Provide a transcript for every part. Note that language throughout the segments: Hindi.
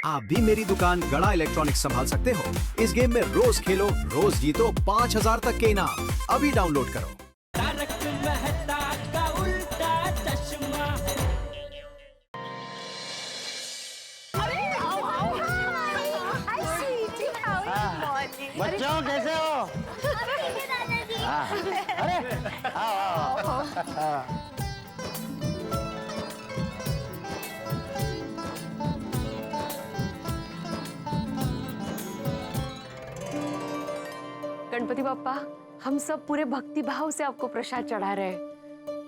आप भी मेरी दुकान गड़ा इलेक्ट्रॉनिक्स संभाल सकते हो। इस गेम में रोज खेलो, रोज जीतो 5000 तक के इनाम। अभी डाउनलोड करो। तारक मेहता का उल्टा चश्मा। बच्चों कैसे हो? हाँ। अरे आओ। गणपति बप्पा, हम सब पूरे भक्ति भाव से आपको प्रसाद चढ़ा रहे हैं।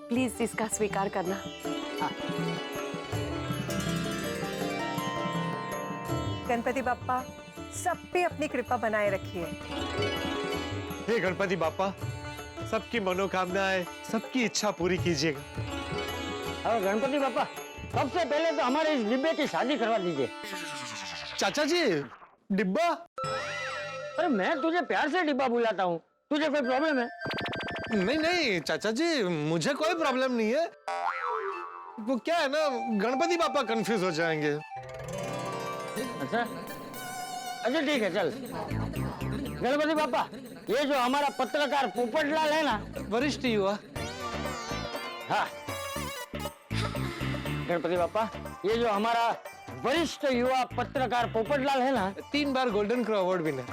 प्लीज इसका स्वीकार करना। गणपति बाप्पा सब पे अपनी कृपा बनाए रखिए। हे गणपति बाप्पा, सबकी मनोकामनाएं, सबकी इच्छा पूरी कीजिएगा। और गणपति बाप्पा, सबसे पहले तो हमारे इस डिब्बे की शादी करवा दीजिए। चाचा जी, डिब्बा? अरे मैं तुझे प्यार से डिब्बा बुलाता हूँ, तुझे कोई प्रॉब्लम है? नहीं नहीं चाचा जी, मुझे कोई प्रॉब्लम नहीं है। वो क्या है ना, गणपति बाप्पा कंफ्यूज हो जाएंगे। अच्छा अच्छा ठीक है, चल। गणपति बाप्पा, ये जो हमारा पत्रकार पोपटलाल है ना, वरिष्ठ युवा। हाँ गणपति बाप्पा, ये जो हमारा वरिष्ठ युवा पत्रकार पोपटलाल है ना, 3 बार golden crow award winner.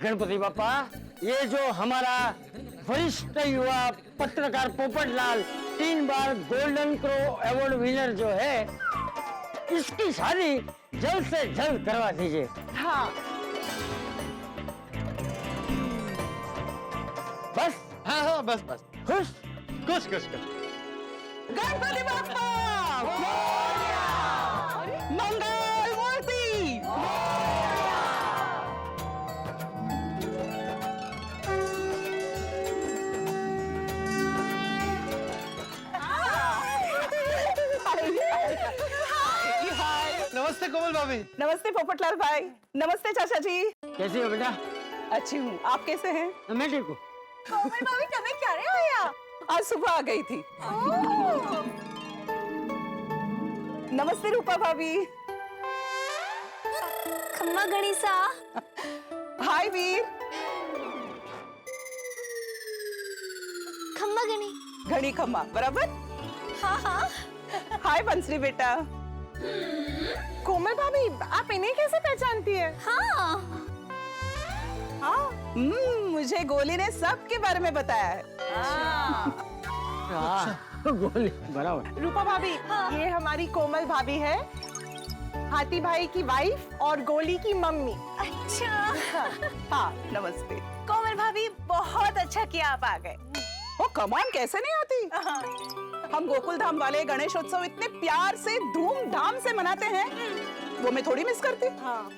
Ganpati Bappa, ये जो हमारा वरिष्ठ युवा पत्रकार पोपटलाल 3 बार गोल्डन क्रो अवार्ड विनर जो है, इसकी शादी जल्द से जल्द करवा दीजिए। हाँ बस हाँ हाँ बस बस, खुश। कुछ कुछ कुछ। गणपति बाप्पा मंगल मूर्ति। नमस्ते कोमल भाभी। नमस्ते पोपटलाल भाई। नमस्ते चाचा जी। कैसी हो बेटा? अच्छी हूँ, आप कैसे हैं? मैं ठीक हूँ। कोमल भाभी તમે ક્યારે આયા? आज सुबह आ गई थी। नमस्ते रूपा भाभी। खम्मा गणिसा। हाय वीर। खम्मा गणी। घड़ी खम्मा बराबर। हाँ हाँ। हाय बंसरी बेटा। कोमल भाभी, आप इन्हें कैसे पहचानती है? हाँ। हाँ, मुझे गोली ने सब के बारे में बताया है। गोली बराबर। रूपा भाभी, ये हमारी कोमल भाभी है, हाथी भाई की वाइफ और गोली की मम्मी। अच्छा। हाँ नमस्ते। कोमल भाभी, बहुत अच्छा किया आप आ गए। वो कमान कैसे नहीं आती? हम गोकुल धाम वाले गणेशोत्सव इतने प्यार से धूमधाम से मनाते हैं, वो मैं थोड़ी मिस करती।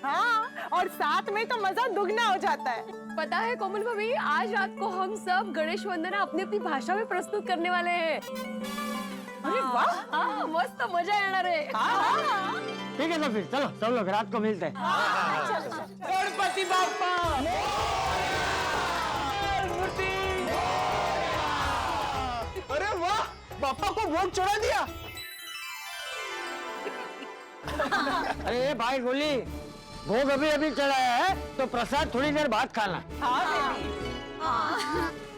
हाँ, और साथ में तो मजा दुगना हो जाता है। पता है कोमल भाभी, आज रात को हम सब गणेश वंदना अपनी अपनी भाषा में प्रस्तुत करने वाले हैं। अरे वाह। हाँ, मस्त मजा येणार है। ठीक है तो फिर चलो सब लोग रात को मिलते हैं। गणपति बाप्पा। अरे वाह, बापा को वोट चढ़ा दिया। अरे भाई गोली, भोग अभी अभी चढ़ाया है तो प्रसाद थोड़ी देर बाद खाना।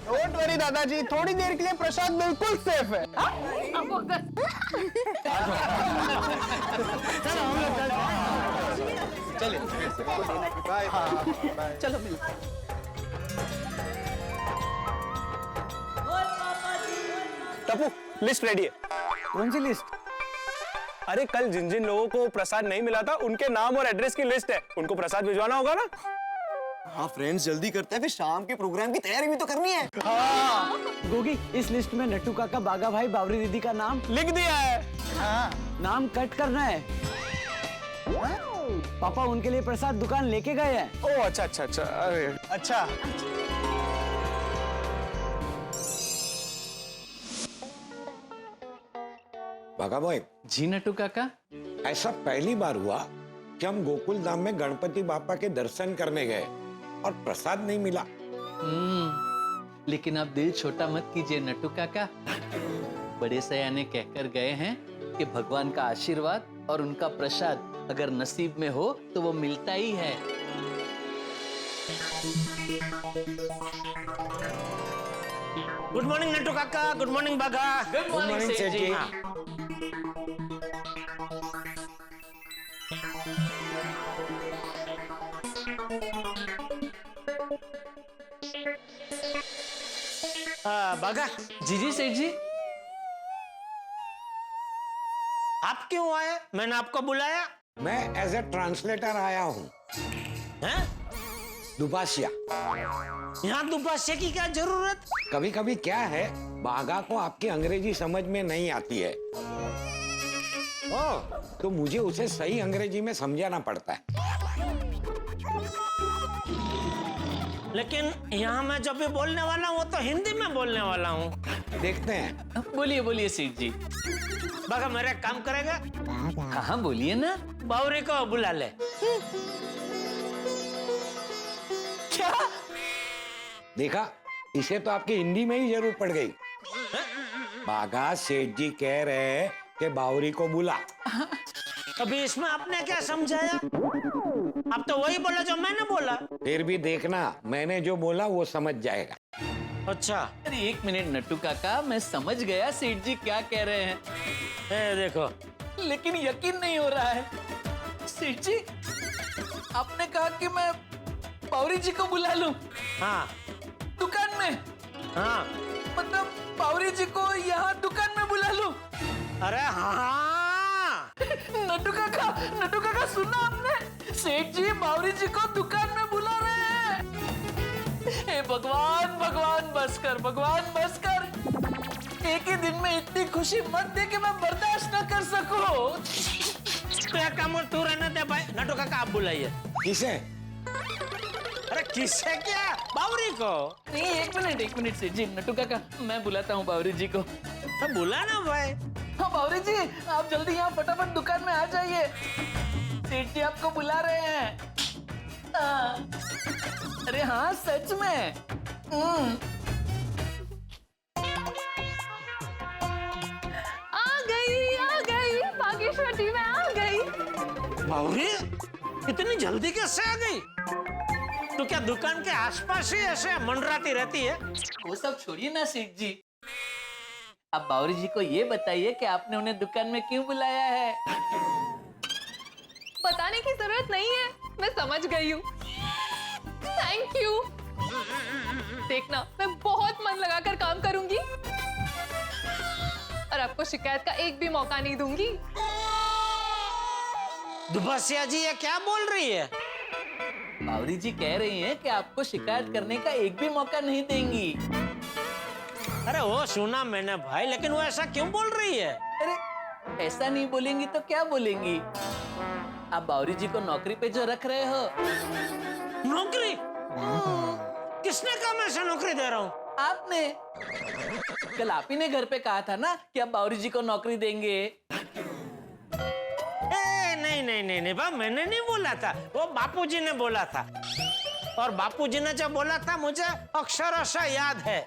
डोंट वरी दादाजी, थोड़ी देर के लिए प्रसाद बिल्कुल सेफ है। चलो हम लोग चलते हैं। बाय। चलो मिलते हैं। टप्पू, लिस्ट रेडी है। कौन सी लिस्ट? अरे कल जिन जिन लोगों को प्रसाद नहीं मिला था, उनके नाम और एड्रेस की लिस्ट है। उनको प्रसाद भिजवाना होगा ना? हाँ फ्रेंड्स, जल्दी करते हैं, फिर शाम के प्रोग्राम की तैयारी भी तो करनी है। गोगी, इस लिस्ट में नट्टू काका, बागा भाई, बावरी दीदी का नाम लिख दिया है। नाम कट करना है। पापा उनके लिए प्रसाद दुकान लेके गए हैं। ओह अच्छा अच्छा अच्छा। अरे अच्छा, बागा बॉय जी नट्टू काका। ऐसा पहली बार हुआ कि हम गोकुल धाम में गणपति बापा के दर्शन करने गए और प्रसाद नहीं मिला। लेकिन आप दिल छोटा मत कीजिए नट्टू काका। बड़े सयाने कहकर गए हैं कि भगवान का आशीर्वाद और उनका प्रसाद अगर नसीब में हो तो वो मिलता ही है। गुड मॉर्निंग नट्टू काका, गुड मॉर्निंग बागा। गुड मॉर्निंग सेठ जी। बागा, जी जी सेठ जी। आप क्यों आए? मैंने आपको बुलाया? मैं एज ए ट्रांसलेटर आया हूँ। हैं? दुबासिया। यहाँ दुबासिया की क्या जरूरत? कभी कभी क्या है, बागा को आपकी अंग्रेजी समझ में नहीं आती है, तो मुझे उसे सही अंग्रेजी में समझाना पड़ता है। लेकिन यहाँ मैं जब भी बोलने वाला हूँ तो हिंदी में बोलने वाला हूँ। देखते हैं। बोलिए बोलिए सेठ जी। बागा मेरा काम करेगा? हाँ हाँ बोलिए ना। बावरी को बुला ले। क्या? देखा, इसे तो आपकी हिंदी में ही जरूरत पड़ गई। बागा, सेठ जी कह रहे हैं कि बावरी को बुला। अभी इसमें आपने क्या समझाया? आप तो वही बोला जो मैंने बोला। फिर भी देखना, मैंने जो बोला वो समझ जाएगा। अच्छा। अरे एक मिनट नट्टू काका, मैं समझ गया सेठ जी क्या कह रहे हैं। देखो, लेकिन यकीन नहीं हो रहा है सेठ जी। आपने कहा कि मैं बावरी जी को बुला लूं। हाँ। दुकान में? हाँ। मतलब बावरी जी को यहाँ दुकान में बुला लूं? अरे हाँ। नट्टू काका सुना आपने? सेठ जी बावरी जी को दुकान में बुला रहे हैं। हे भगवान भगवान बस कर। एक ही दिन में इतनी खुशी मत दे कि मैं बर्दाश्त न कर सकूं। क्या काम तू रहने दे भाई। नट्टू काका आप बुलाइए। किसे? अरे किससे क्या? बावरी को। नहीं एक मिनट सेठ जी। नट्टू काका मैं बुलाता हूँ बावरी जी को। तो बुला ना भाई। हाँ बावरी जी, आप जल्दी यहाँ फटाफट दुकान में आ जाइए। सेठ जी आपको बुला रहे हैं। अरे हाँ सच में। आ गई बागेश्वरी में आ गई। बावरी इतनी जल्दी कैसे आ गई? तो क्या दुकान के आसपास ही ऐसे मंडराती रहती है? वो सब छोड़िए ना सेठ जी। अब बावरी जी को ये बताइए कि आपने उन्हें दुकान में क्यों बुलाया है। बताने की जरूरत नहीं है, मैं समझ गई हूँ। Thank you. देखना, मैं बहुत मन लगाकर काम करूंगी और आपको शिकायत का एक भी मौका नहीं दूंगी। दुबासिया जी ये क्या बोल रही है? बावरी जी कह रही हैं कि आपको शिकायत करने का एक भी मौका नहीं देंगी। अरे वो सुना मैंने भाई, लेकिन वो ऐसा क्यों बोल रही है? अरे ऐसा नहीं बोलेंगी तो क्या बोलेंगी? आप बावरी जी को नौकरी पे जो रख रहे हो। नौकरी? किसने कहा मैं ऐसा नौकरी दे रहा हूँ? आपने। कल आप ही ने घर पे कहा था ना कि आप बावरी जी को नौकरी देंगे। नहीं बा, मैंने नहीं बोला था, वो बापूजी ने बोला था। और बापूजी ने जब बोला था मुझे अक्षरशः याद है।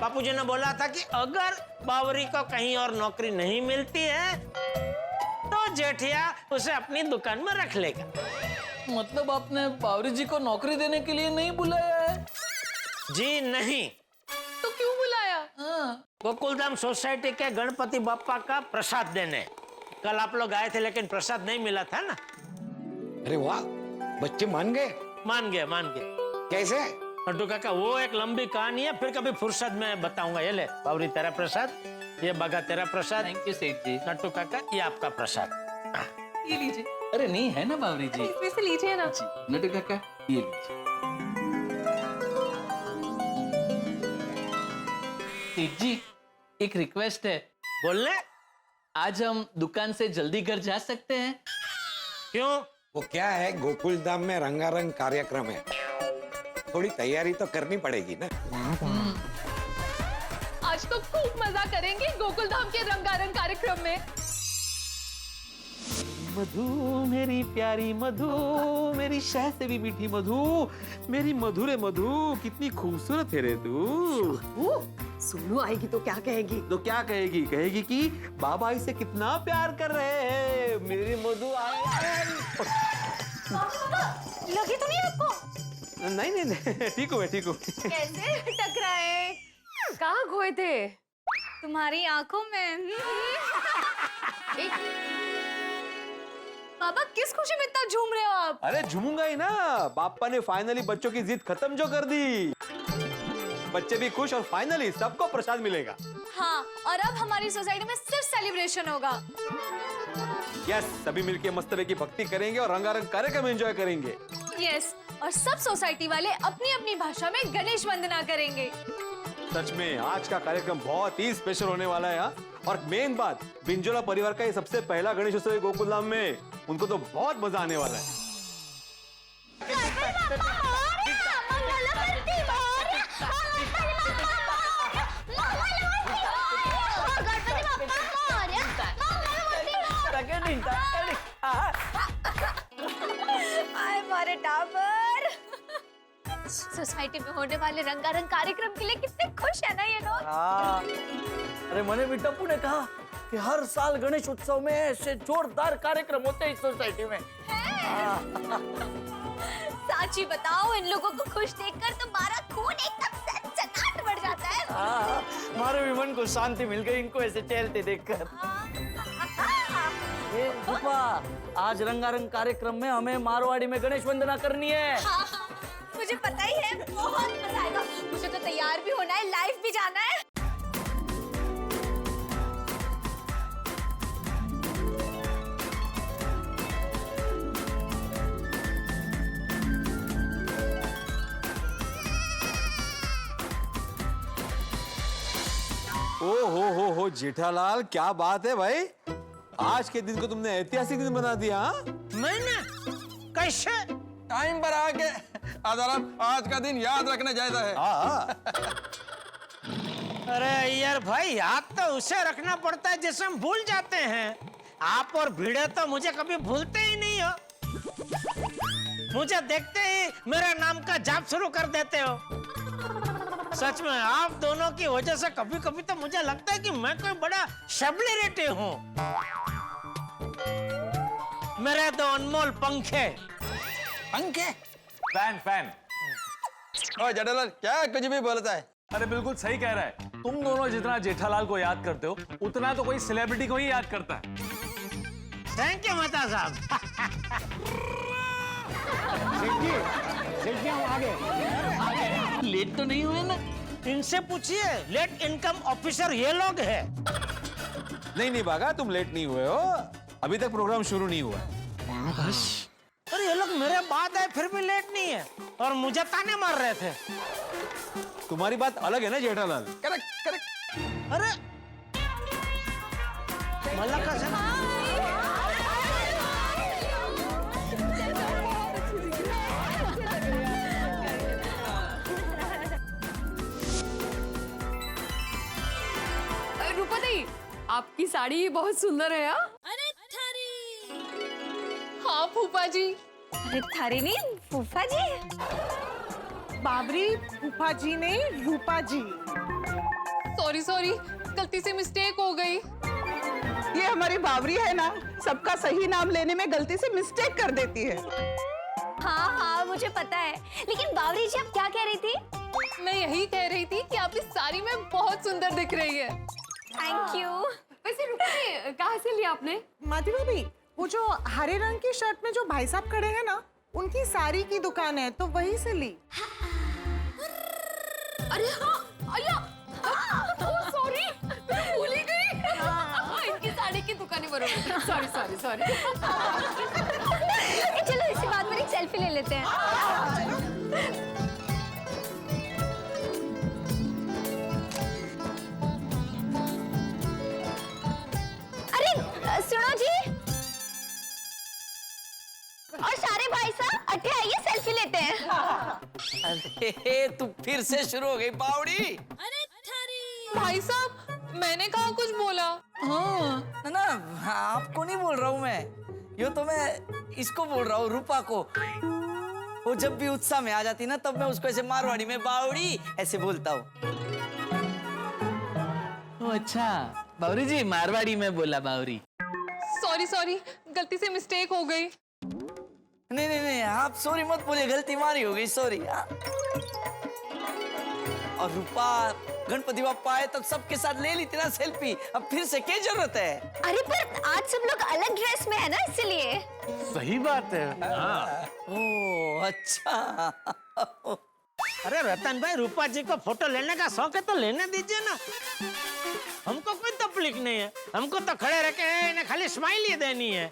बापूजी ने बोला था कि अगर बावरी को कहीं और नौकरी नहीं मिलती है तो जेठिया उसे अपनी दुकान में रख लेगा। मतलब आपने बावरी जी को नौकरी देने के लिए नहीं बुलाया है? जी नहीं। तो क्यों बुलाया? गोकुलधाम सोसाइटी के गणपति बप्पा का प्रसाद देने। कल आप लोग आए थे लेकिन प्रसाद नहीं मिला था ना। अरे वाह, बच्चे मान गए। मान गए। कैसे? नट्टू काका वो एक लंबी कहानी है, फिर कभी फुर्सत में बताऊंगा। ये ले बावरी तेरा प्रसाद, ये बगा तेरा प्रसाद। थैंक यू सेठ जी। नट्टू काका ये आपका प्रसाद। ये लीजिए। अरे नहीं है ना बावरी जी। इसमें से लीजिए ना। नट्टू काका ये लीजिए। सेठ जी एक रिक्वेस्ट है। बोलने? आज हम दुकान से जल्दी घर जा सकते हैं? क्यों? वो क्या है, गोकुल धाम में रंगारंग कार्यक्रम है, थोड़ी तैयारी तो करनी पड़ेगी ना। आज तो खूब मजा करेंगे गोकुलधाम के रंगारंग कार्यक्रम में। मधु मेरी प्यारी मधु, मेरी शहद से भी मीठी मधु, मेरी मधुरे मधु, कितनी खूबसूरत है रे तू। सोनू आएगी तो क्या कहेगी? तो क्या कहेगी? कहेगी कि बाबा इसे कितना प्यार कर रहे हैं। मेरी मधु लगी तो नहीं आपको? नहीं नहीं नहीं, ठीक हूँ मैं, ठीक हूँ। कैसे टकराए? कहाँ खोए थे? तुम्हारी आंखों में। बाबा किस खुशी में इतना झूम रहे हो आप? अरे झूमूंगा ही ना, पापा ने फाइनली बच्चों की जिद खत्म जो कर दी। बच्चे भी खुश और फाइनली सबको प्रसाद मिलेगा। हाँ, और अब हमारी सोसाइटी में सिर्फ सेलिब्रेशन होगा। यस, सभी मिलके मस्तबे की भक्ति करेंगे और रंगारंग कार्यक्रम एंजॉय करेंगे। यस, और सब सोसाइटी वाले अपनी अपनी भाषा में गणेश वंदना करेंगे। सच में आज का कार्यक्रम बहुत ही स्पेशल होने वाला है। और मेन बात, बिंजोला परिवार का ये सबसे पहला गणेश उत्सव है गोकुलधाम में। उनको तो बहुत मजा आने वाला है। हमारे टावर सोसाइटी में होने वाले रंगारंग कार्यक्रम के लिए कितने खुश है ना ये लोग। अरे मैंने भी टप्पू ने कहा कि हर साल गणेश उत्सव में ऐसे जोरदार कार्यक्रम होते हैं इस सोसाइटी में। साची बताओ, इन लोगों को खुश देखकर तुम्हारा खून एकदम सनसनाहट बढ़ जाता है। हमारे भी मन को शांति मिल गई इनको ऐसे टहलते देखकर। ये रूपा, आज रंगारंग कार्यक्रम में हमें मारवाड़ी में गणेश वंदना करनी है। हाँ, मुझे पता ही है, बहुत मजा आएगा। मुझे तो तैयार भी होना है, लाइव भी जाना है। ओ हो जेठालाल, क्या बात है भाई, आज के दिन को तुमने ऐतिहासिक दिन बना दिया। मैंने कैसे? टाइम पर आके आदाब, आज का दिन याद रखना जायजा है। अरे यार भाई, याद तो उसे रखना पड़ता है जिसे हम भूल जाते हैं। आप और भिड़े तो मुझे कभी भूलते ही नहीं हो। मुझे देखते ही मेरा नाम का जाप शुरू कर देते हो। सच में आप दोनों की वजह से कभी कभी तो मुझे लगता है कि मैं कोई बड़ा सेलिब्रिटी हूँ। मेरे दो अनमोल पंखे। पंखे? Fan fan. ओ जेठालाल, क्या कुछ भी बोलता है? अरे बिल्कुल सही कह रहा है। तुम दोनों जितना जेठालाल को याद करते हो, उतना तो कोई सेलिब्रिटी को ही याद करता है। थैंक यू मेहता साहब। लेट तो नहीं हुए ना? इनसे पूछिए, लेट इनकम ऑफिसर ये लोग हैं। नहीं बागा, तुम लेट नहीं हुए हो, अभी तक प्रोग्राम शुरू नहीं हुआ। अरे ये लोग मेरे बाद आए फिर भी लेट नहीं है, और मुझे ताने मार रहे थे। तुम्हारी बात अलग है ना जेठालाल। Correct correct. अरे मल्लिका से रूपा दी, आपकी साड़ी बहुत सुंदर है। अरे थारी। हाँ फूफा जी। अरे थारी नहीं, फूफा जी। बाबरी फूफा जी ने रूपा जी। सॉरी, गलती से मिस्टेक हो गई। ये हमारी बाबरी है ना, सबका सही नाम लेने में गलती से मिस्टेक कर देती है। हाँ, मुझे पता है। लेकिन बावरी जी, आप क्या कह रही थी? मैं यही कह रही थी कि आप इस साड़ी में बहुत सुंदर दिख रही है। Thank you. वैसे रूपा जी, कहाँ से लिया आपने? माधवी भाभी, वो जो हरे रंग की शर्ट में जो भाई साहब खड़े हैं ना, उनकी साड़ी की दुकान है, तो वहीं से ली। अरे हाँ, अय्या, सॉरी, मैं भूल ही गई। इनकी साड़ी की दुकान बरोबर। सॉरी। चलो इसी बात पर एक सेल्फी ले लेते हैं। अरे सुनो जी, और सारे भाई साहब अटे आइए, सेल्फी लेते हैं। अरे तू फिर से शुरू हो गई बावड़ी। अरे थारी। भाई साहब, मैंने कहा कुछ बोला? हाँ ना, आपको नहीं बोल रहा हूँ मैं। यो तो मैं इसको बोल रहा हूँ, रूपा को। वो जब भी उत्साह में आ जाती ना, तब मैं उसको ऐसे मारवाड़ी में बावड़ी ऐसे बोलता हूँ। अच्छा बावरी जी, मारवाड़ी में बोला बावरी। सॉरी सॉरी, गलती से मिस्टेक हो गई। नहीं नहीं नहीं, आप सॉरी मत बोलिए, गलती मारी हो गई, सॉरी। और रूपा, गणपति बाप्पा आए तब सबके साथ ले ली थी ना सेल्फी, अब फिर से क्या जरूरत है? अरे पर आज सब लोग अलग ड्रेस में है ना, इसलिए। सही बात है। ओह अच्छा। अरे रतन भाई, रूपा जी को फोटो लेने का शौक है तो लेने दीजिए ना, हमको कोई तकलीफ नहीं है। हमको तो खड़े रह के इन्हें खाली स्माइल ही देनी है।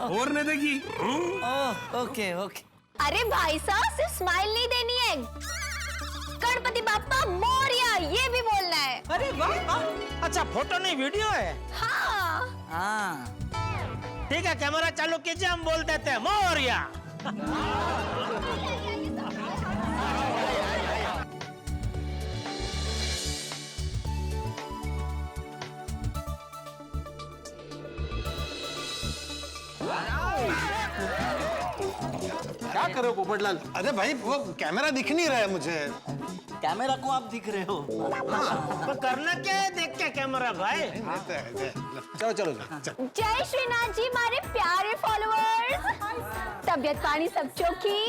और नहीं देगी। Oh okay okay. अरे भाई साहब, सिर्फ स्माइल नहीं देनी है, गणपति बाप्पा मोरया ये भी बोलना है। अरे वाह, अच्छा फोटो नहीं वीडियो है। हाँ हाँ ठीक है, कैमरा चालू कीजिए, हम बोल देते हैं मोरया। क्या कर रहे हो पोपटलाल? अरे भाई वो कैमरा दिख नहीं रहा है मुझे। कैमरा को आप दिख रहे हो। तो करना क्या है देख के कैमरा भाई? चलो चलो चलो। जय श्रीनाथ जी हमारे प्यारे फॉलोअर्स, तबियत पानी सब चौकी।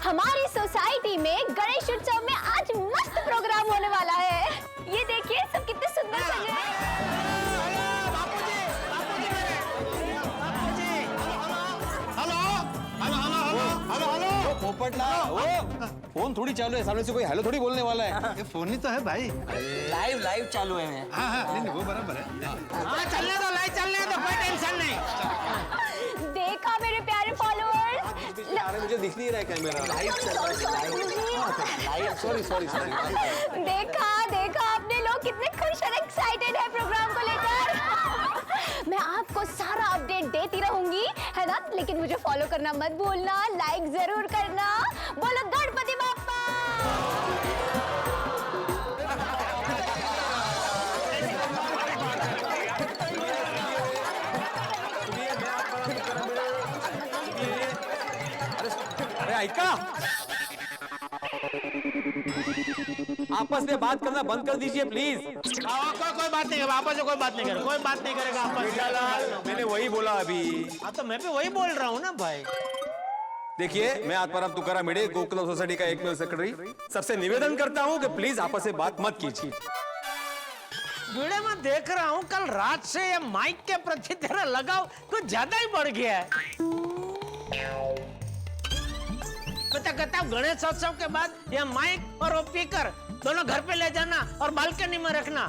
हमारी सोसाइटी में गणेश उत्सव में आज मस्त प्रोग्राम होने वाला है। ये देखिए सब कितने सुंदर सजे हैं। पोपटलाल, वो फोन थोड़ी चालू है, सामने से कोई हेलो थोड़ी बोलने वाला है। ये फोन ही तो है भाई। लाइव लाइव चालू है मैं। हाँ हाँ, नहीं वो बराबर है। हाँ चलने दो, लाइव चलने दो, कोई टेंशन नहीं। देखा मेरे प्यारे फॉलोअर्स, अरे मुझे दिख नहीं रहा है कैमरा। लाइव चल रहा है। Live, sorry sorry sorry. देखा देखा आपने, लोग कितने खुश और एक्साइटेड है प्रोग्राम को लेकर। मैं आपको सारा अपडेट देती रहूंगी, है ना? लेकिन मुझे फॉलो करना मत भूलना, लाइक जरूर करना। बोलो गणपति बाप्पा। अरे आइका, आपस में बात करना बंद कर दीजिए प्लीज। कोई बात नहीं, आपस में कोई बात नहीं करेगा, कोई बात नहीं करेगा आपस में। मैंने वही बोला अभी। हाँ तो मैं भी वही बोल रहा हूँ ना भाई। देखिए, मैं आत्माराम तुकाराम भिड़े, गोकुल सोसाइटी का एकमेव सेक्रेटरी, सबसे निवेदन करता हूँ कि प्लीज आपस में बात मत कीजिए। वीडियो में देख रहा हूँ कल रात से ये माइक के प्रति तेरा लगाव कुछ ज्यादा ही बढ़ गया है। पता कहता हूँ गणेश उत्सव के बाद ये माइक और वो स्पीकर दोनों घर पे ले जाना और बालकनी में रखना,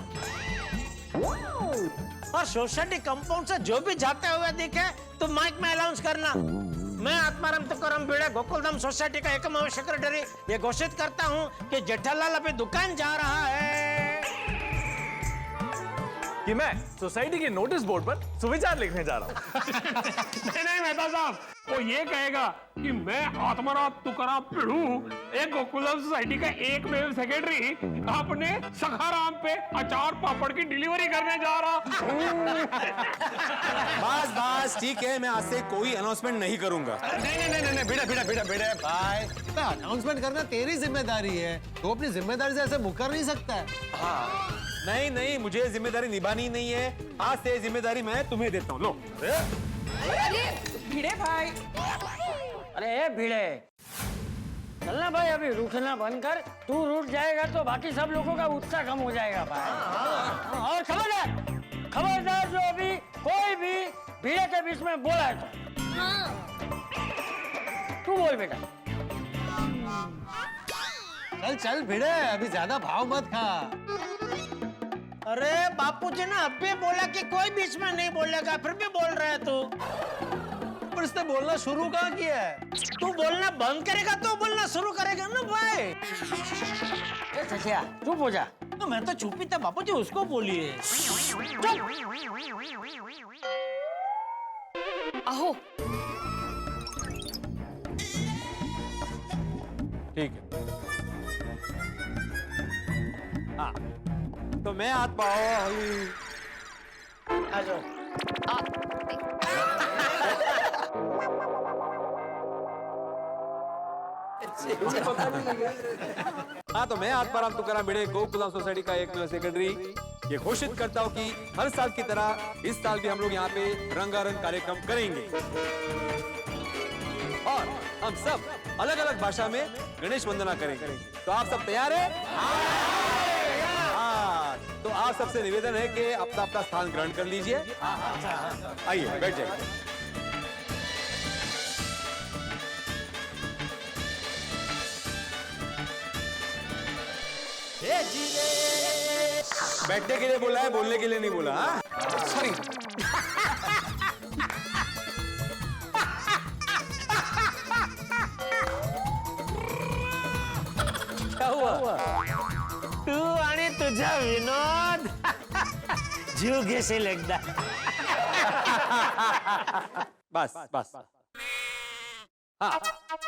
और सोसाइटी कंपाउंड से जो भी जाते हुए दिखे तो माइक में अनाउंस करना। मैं आत्माराम तुकाराम भिड़े, गोकुलधाम सोसाइटी का एकमेव सेक्रेटरी, ये घोषित करता हूँ कि जेठालाल अभी दुकान जा रहा है कि मैं सोसाइटी के नोटिस बोर्ड पर सुविचार लिखने जा रहा हूँ। नहीं नहीं मेहता साहब, वो ये कहेगा कि मैं आत्माराम तुकाराम भिड़ू, एक गोकुलधाम सोसाइटी का एकमेव सेक्रेटरी, अपने सखाराम पे अचार पापड़ की डिलीवरी करने जा रहा। बस बस ठीक है, मैं आज से कोई अनाउंसमेंट नहीं करूंगा। नहीं भिड़े भाई, अनाउंसमेंट करना तेरी जिम्मेदारी है, तो अपनी जिम्मेदारी से ऐसे मुकर नहीं सकता है। हाँ नहीं, मुझे जिम्मेदारी निभानी नहीं है, आज से जिम्मेदारी मैं तुम्हें देता हूँ। लो। अरे भिड़े भाई, अरे भिड़े, चलना भाई, अभी रूठना बंद कर। तू रूठ जाएगा तो बाकी सब लोगों का उत्साह कम हो जाएगा भाई। और खबरदार जो अभी कोई भी भिड़े के बीच में बोला है तो तू बोल बेटा। चल भिड़े, अभी ज्यादा भाव मत खा। अरे बापू जी ने अभी बोला कि कोई बीच में नहीं बोलेगा, फिर भी बोल रहा है तू। पर इसने बोलना शुरू कहाँ किया है? तू बोलना बंद करेगा तो बोलना शुरू करेगा ना भाई। सचिया चुप हो जा। तो मैं तो चुप ही था बापू जी, उसको बोलिए। आहो ठीक है। हाँ, तो मैं हाथ पाओ। आ जाओ। हाँ, तो मैं आत्माराम तुकाराम भिड़े गोकुलम सोसाइटी का एकमेव सेक्रेटरी ये घोषित करता हूँ कि हर साल की तरह इस साल भी हम लोग यहाँ पे रंगारंग कार्यक्रम करेंगे और हम सब अलग अलग भाषा में गणेश वंदना करेंगे। तो आप सब तैयार हैं? हाँ, तो आप सबसे निवेदन है कि अपना अपना स्थान ग्रहण कर लीजिए। आइए बैठ जाइए। बैठने के लिए बोला है, बोलने के लिए नहीं बोला। सॉरी। क्या हुआ? तू आणि तुझा विनोद जीव घेशील एकदा। बस बस। हाँ,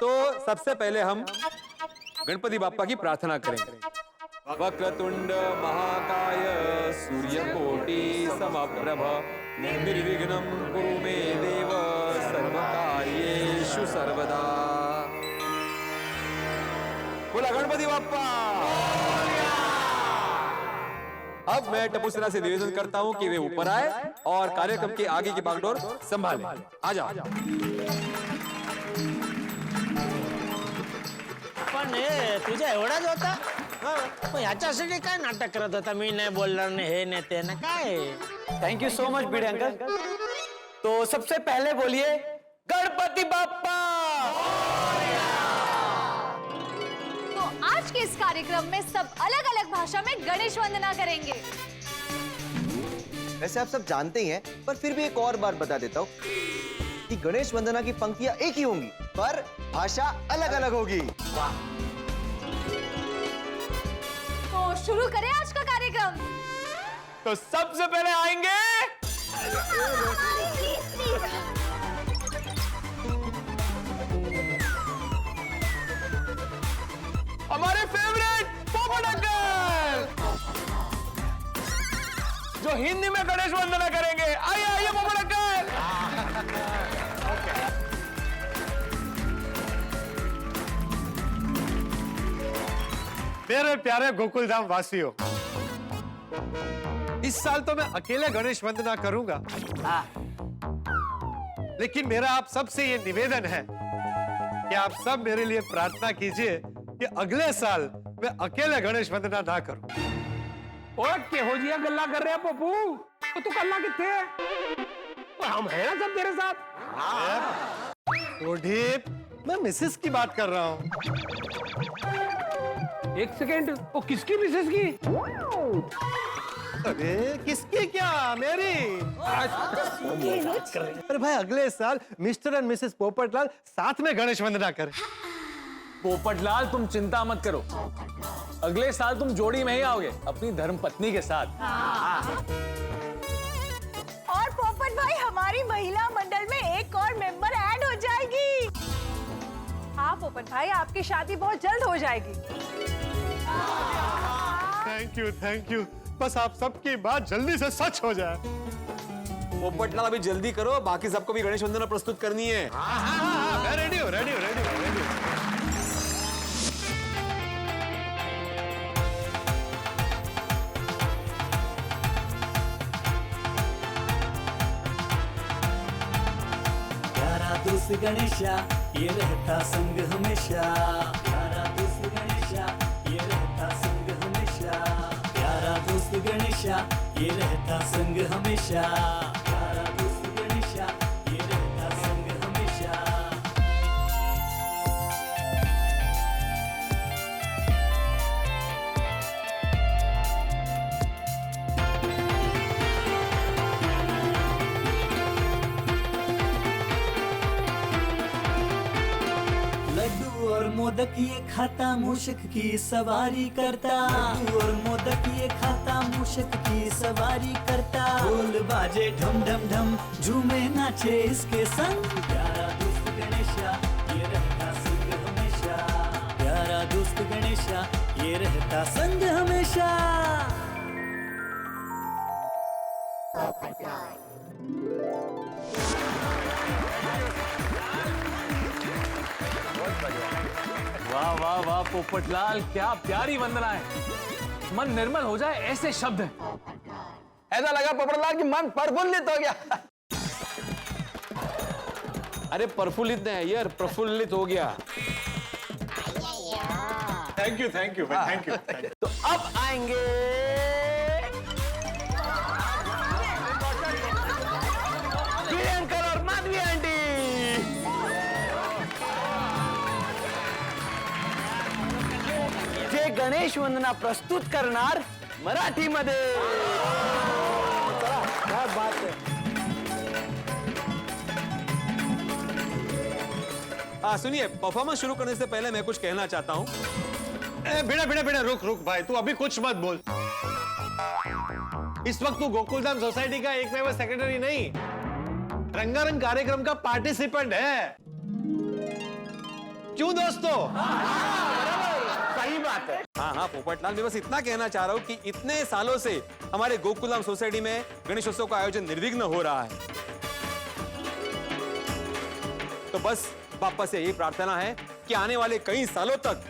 तो सबसे पहले हम गणपति बाप्पा की प्रार्थना करेंगे। वक्रतुंड महाकाय सूर्यकोटि समप्रभ निर्विघ्नं कुरु मे देव सर्वकार्येषु सर्वदा। बोला गणपति बाप्पा। अब मैं टपुसरा से निवेदन करता हूं कि वे ऊपर आए और कार्यक्रम के आगे की बागडोर संभालें। आ जाओ। पण तुझ्या एवढाच होता? मग ह्याच्यासाठी काय नाटक करत होता? मी नाही बोलणार नाही, हे नाही ते ना काय? Thank you so much Bhide uncle. तो सबसे पहले बोलिए गणपति बाप्पा। तो आज के इस कार्यक्रम में सब अलग अलग भाषा में गणेश वंदना करेंगे। वैसे आप सब जानते ही हैं, पर फिर भी एक और बार बता देता हूँ कि गणेश वंदना की पंक्तियां एक ही होंगी पर भाषा अलग अलग होगी। तो शुरू करें आज का कार्यक्रम। तो सबसे पहले आएंगे हमारे फेवरेट पोपट अंकल जो हिंदी में गणेश वंदना करेंगे। आइए आइए पोपट अंकल। मेरे प्यारे गोकुलधाम वासियों, इस साल तो मैं अकेले गणेश वंदना करूंगा, लेकिन मेरा आप सबसे ये निवेदन है कि आप सब मेरे लिए प्रार्थना कीजिए कि अगले साल मैं अकेले गणेश वंदना ना करूं। ओए केहो जिया गल्ला कर रहे हैं पप्पू? तो तू कल्ला किथे है? ओए हम हैं ना सब तेरे साथ। ओढ़ीप, मैं मिसेस की बात कर रहा हूँ। एक सेकेंड, वो किसकी मिसेस की? अरे किसकी क्या? मेरी। अरे भाई अगले साल मिस्टर एंड मिसेस पोपटलाल साथ में गणेश वंदना करें। पोपटलाल तुम चिंता मत करो, अगले साल तुम जोड़ी में ही आओगे अपनी धर्मपत्नी के साथ। और पोपट भाई हमारी महिला मंडल में एक और मेंबर ऐड हो जाएगी। हाँ पोपट भाई, आपकी शादी बहुत जल्द हो जाएगी। Thank you. बस आप सबकी बात जल्दी से सच हो जाए। पोपटलाल अभी जल्दी करो, बाकी सबको भी गणेश वंदना प्रस्तुत करनी है। मैं रेडी हूँ। प्यारा दोस्त गणेशा ये रहता संग हमेशा। प्यारा दोस्त गणेशा ये रहता संग हमेशा। प्यारा दोस्त गणेशा ये रहता संग हमेशा। प्यारा दोस्त गणेशा ये रहता संग हमेशा। लड्डू और मोदक ये खाता मूषक की सवारी करता। लड्डू और मोदक ये खाता मूषक की सवारी करता। ढोल बाजे ढम ढम ढम झूमे नाचे इसके संग। प्यारा दोस्त गणेशा ये रहता संग हमेशा। प्यारा दोस्त गणेशा ये रहता संग हमेशा। वाह वाह वाह पोपटलाल, क्या प्यारी वंदना है। मन निर्मल हो जाए ऐसे शब्द हैं। ऐसा लगा पोपटलाल कि मन प्रफुल्लित हो गया। अरे प्रफुल्लित नहीं यार, प्रफुल्लित हो गया। Thank you thank you thank you. तो अब आएंगे अंकल और माधवी आंटी। जे गणेश वंदना प्रस्तुत करणार मराठीमध्ये। क्या बात है। सुनिए, परफॉर्मेंस शुरू करने से पहले मैं कुछ कहना चाहता हूँ। बिना रुक भाई, तू अभी कुछ मत बोल। इस वक्त तू गोकुलधाम सोसाइटी का एकमेव सेक्रेटरी नहीं, रंगारंग कार्यक्रम का पार्टिसिपेंट है। क्यों दोस्तों? सही बात है। हाँ पोपटलाल, मैं बस इतना कहना चाह रहा हूँ कि इतने सालों से हमारे गोकुलधाम सोसाइटी में गणेशोत्सव का आयोजन निर्विघ्न हो रहा है। तो बस बापा से यही प्रार्थना है कि आने वाले कई सालों तक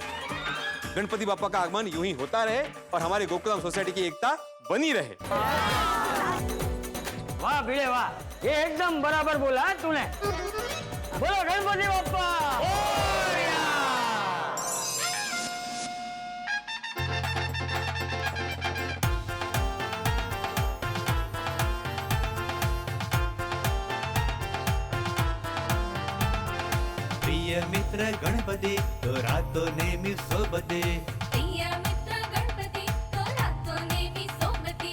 गणपति बापा का आगमन यूं ही होता रहे और हमारे गोकुलधाम सोसाइटी की एकता बनी रहे। वाह भिड़े वाह, ये एकदम बराबर बोला है तूने। बोलो गणपति बाप्पा। प्रिय मित्र गणपती तो राहतो नेहमी सोबते। प्रिय मित्र गणपती तो राहतो नेहमी सोबती।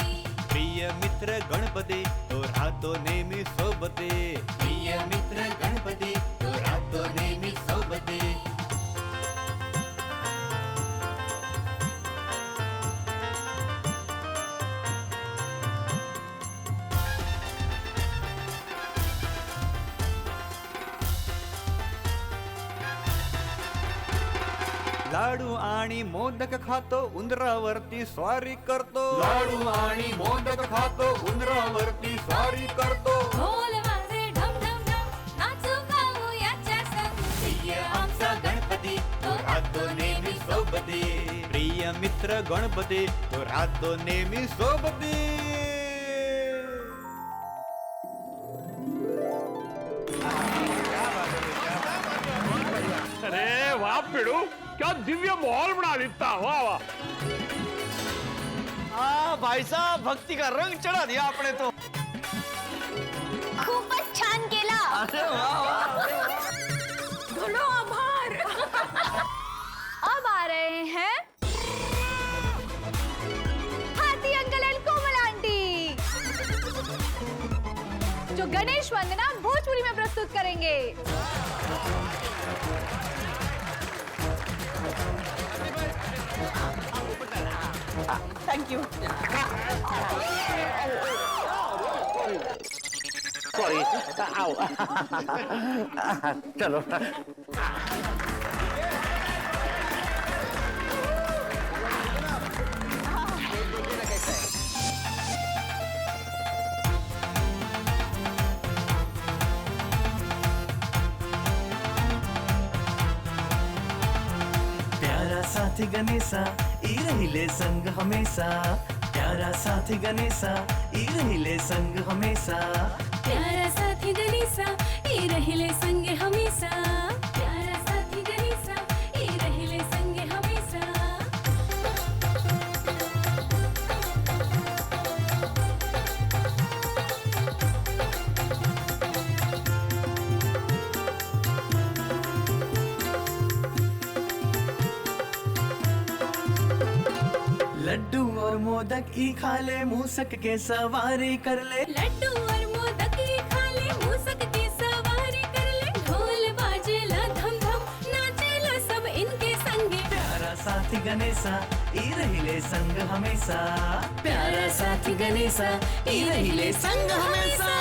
प्रिय मित्र गणपती तो राहतो नेहमी सोबते। प्रिय मित्र गणपती तो राहतो नेहमी सोबते। लाडू आणि मोदक खातो, उंदरावरती स्वारी करतो। लाडू आणि मोदक खातो, उंदरावरती स्वारी करतो। ढोल वाजे ढम ढम ढम, नाचू गाऊ याच्या संग। प्रिय आमचा गणपती तो राहतो नेहमी सोबती। प्रिय मित्र गणपती तो राहतो नेहमी सोबती। अरे वाह पिड़ू, क्या दिव्य माहौल बना देता। वाह वाह। भाई साहब, भक्ति का रंग चढ़ा दिया आपने तो। खूपच छान केला। अरे वाह वाह। धुलो आभार। अब आ रहे हैं हाथी अंकल एंड कोमल आंटी, जो गणेश वंदना भोजपुरी में प्रस्तुत करेंगे। Thank you. सॉरी, आओ। चलो। प्यारा साथी गणेशा ई रहिले संग हमेशा। प्यारा साथी गणेशा ई रहिले संग हमेशा। प्यारा साथी गणेशा ई रहिले संगे हमेशा। प्यारा साथी गणेशा ई रहिले संगे हमेशा। लड्डू और मोदक ई खाले, मूसक के सवारी कर ले। लड्डू और मोदक ई खाले, मूसक की सवारी कर ले। ढोल बाजेला धम धम, नाचेला सब इनके संगे। प्यारा साथी गणेशा ई रहिले संग हमेशा। प्यारा साथी गणेशा ई रहिले संग हमेशा।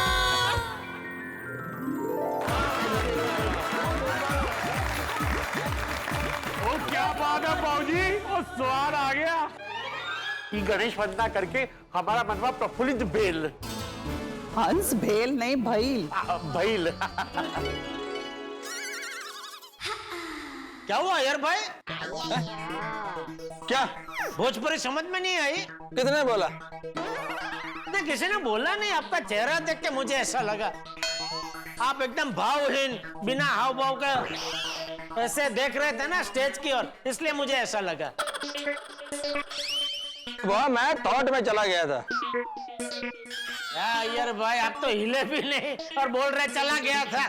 ओ क्या बात है बाबूजी, और स्वाद आ गया। कि गणेश वंदना करके हमारा मनवा प्रफुल्लित भेल। हंस भेल नहीं भइल। भइल। क्या हुआ यार भाई? क्या भोजपुरी समझ में नहीं आई? किसने बोला? नहीं, किसी ने बोला नहीं, आपका चेहरा देख के मुझे ऐसा लगा आप एकदम भावहीन बिना हाव भाव का ऐसे देख रहे थे ना स्टेज की ओर, इसलिए मुझे ऐसा लगा। वह मैं थॉट में चला गया था। यार भाई आप तो हिले भी नहीं और बोल रहे चला गया था।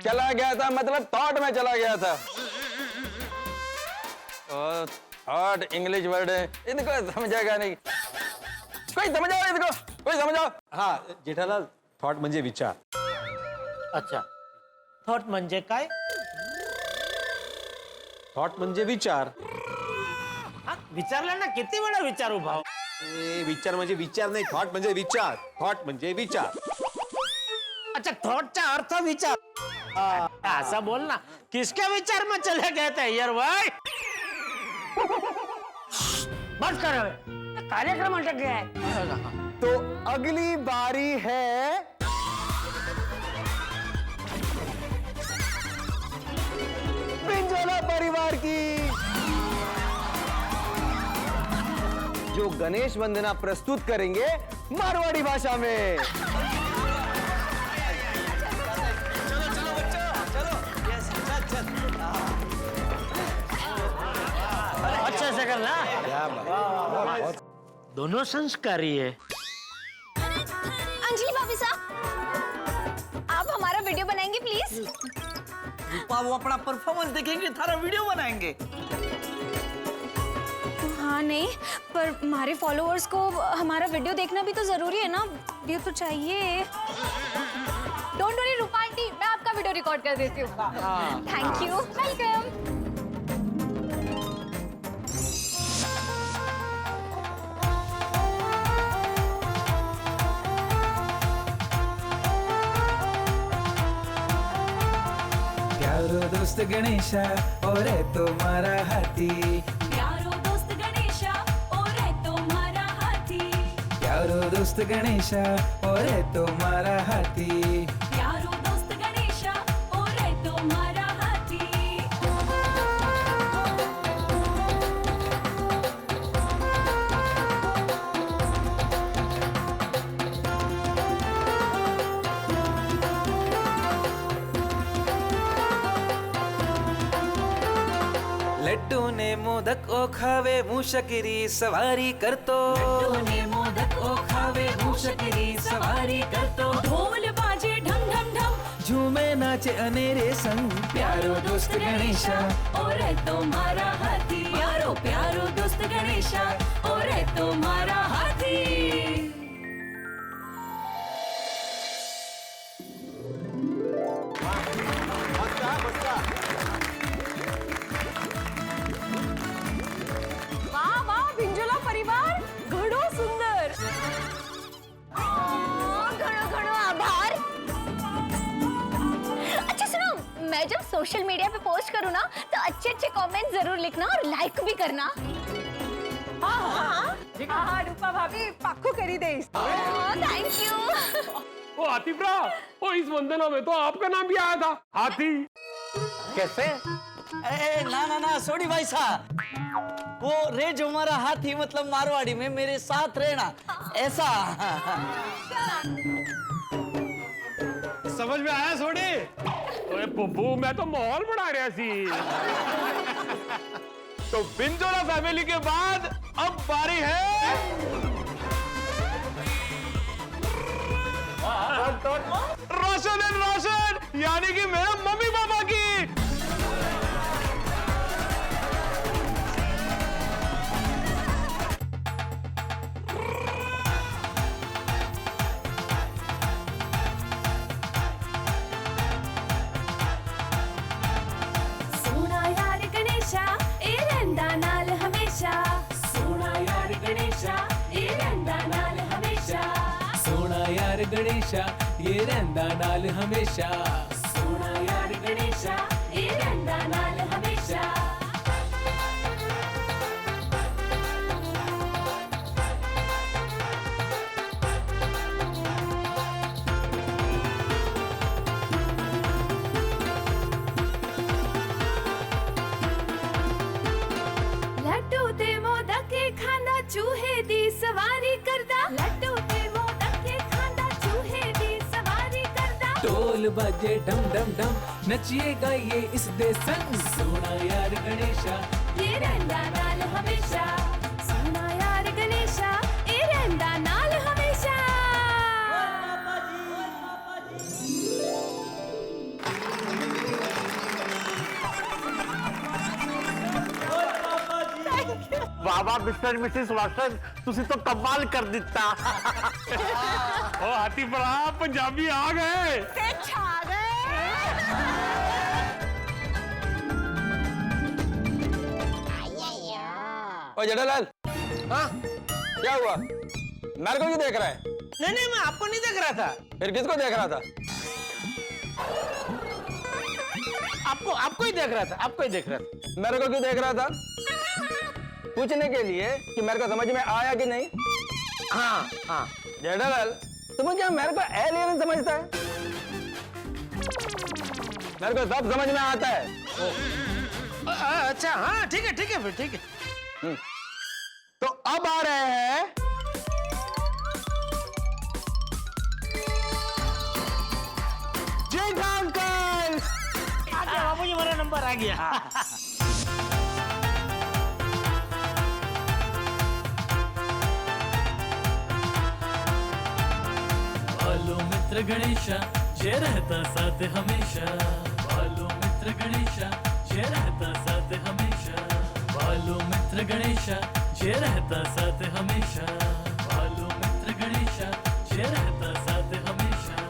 चला गया था मतलब थॉट में चला गया था। थॉट इंग्लिश वर्ड है, इनको समझेगा नहीं कोई। समझाओ इनको, कोई समझाओ। हाँ जेठालाल, थॉट म्हणजे विचार. अच्छा, थॉट म्हणजे काय? थॉट म्हणजे विचार. विचारलं ना, किती वेळा विचारू भाऊ? विचार म्हणजे विचार नाही, थॉट म्हणजे विचार. थॉट म्हणजे विचार. अच्छा, थॉटचा अर्थ विचार. ऐसा बोल ना, किसके विचार में चले गए थे यार भाई? बस करो, कार्यक्रम अटक गया है। तो अगली बारी है पिंजोला परिवार की, जो गणेश वंदना प्रस्तुत करेंगे मारवाड़ी भाषा में। अच्छे से करना। दोनों संस्कारी है। अंजलि भाभी साहब, आप हमारा वीडियो बनाएंगे प्लीज? रूपा वो अपना परफॉर्मेंस देखेंगे, थारा वीडियो बनाएंगे। हाँ नहीं, पर हमारे फॉलोअर्स को हमारा वीडियो देखना भी तो जरूरी है ना, वीडियो तो चाहिए। डोंट वरी रूपा आंटी, मैं आपका वीडियो रिकॉर्ड कर देती हूँ। Thank you, welcome. प्यारो दोस्त गणेशा और तुम्हारा हाथी, प्यारो दोस्त गणेशा और तुम्हारा हाथी, प्यारो दोस्त गणेशा और तुम्हारा हाथी, प्यारो दोस्त गणेशा और तुम्हारा हाथी। लड्डू ने मोदक ओ खावे मूषकरी सवारी करतो, लड्डू ने मोदक ओ खावे मूषकरी सवारी करतो, ढोल बाजे ढम ढम ढम, झूमे नाचे अनेरे संग, प्यारो दोस्त गणेशा और तुम्हारा हाथी, प्यारो प्यारो दोस्त गणेशा और तुम्हारा हाथी। वाह वाह पिंजोला परिवार, घणो सुंदर। घणो घणो आभार। अच्छा सुनो, मैं जब सोशल मीडिया पे पोस्ट करूँ ना, तो अच्छे अच्छे कमेंट जरूर लिखना और लाइक भी करना। हाँ रूपा भाभी पाक्कू करी दे। Thank you. ओ आतिफरा, ओ इस वंदना में तो आपका नाम भी आया था, हाथी। कैसे? ना ना ना, सोडी भाई साहब, वो रे जो हमारा हाथी मतलब मारवाड़ी में मेरे साथ रहना, ऐसा। समझ में आया सोडी? ओए पुप्पू, मैं तो माहौल बना रहा सी। तो पिंजोला फैमिली के बाद अब बारी है रोशन एंड रोशन, यानी कि मेरे मम्मी पापा की। सोना यार गणेशा ए रंदा नाल हमेशा, सोना यार गणेशा ए रंदा नाल हमेशा, सोना यार गणेशा ये रहंदा नाल हमेशा, सोना यार गणेशा ए रंदा नाल हमेशा। ढोल बजे डम डम डम नचिए गाइए इस दे संग सोना यार गणेशा ये रहंदा नाल हमेशा सोना यार गणेशा ये रहंदा नाल हमेशा बाबा मिस्टर मिसिस वाटसन तुसी तो कमाल कर दिता ओ हाथी भरा पंजाबी आ गए छा गए। ओ जेठालाल, हाँ क्या हुआ? मेरे को क्यों देख रहा है? नहीं नहीं, मैं आपको नहीं देख रहा था। फिर किसको देख रहा था? आपको ही देख रहा था, आपको ही देख रहा था। मेरे को क्यों देख रहा था? पूछने के लिए कि मेरे को समझ में आया कि नहीं। हाँ हाँ। जेठालाल, तुम्हें क्या मेरे को एलियन समझता है? मेरे को सब समझ में आता है। अच्छा हाँ, ठीक है फिर ठीक है। तो अब आ रहे हैं जेठा अंकल। आ गया बाबू जी, मेरा नंबर आ गया। बालो मित्र गणेशा जे रहता साथ हमेशा बालो मित्र गणेशा जे रहता साथ हमेशा बालो मित्र गणेशा जे रहता साथ हमेशा बालो मित्र गणेशा जे रहता साथ हमेशा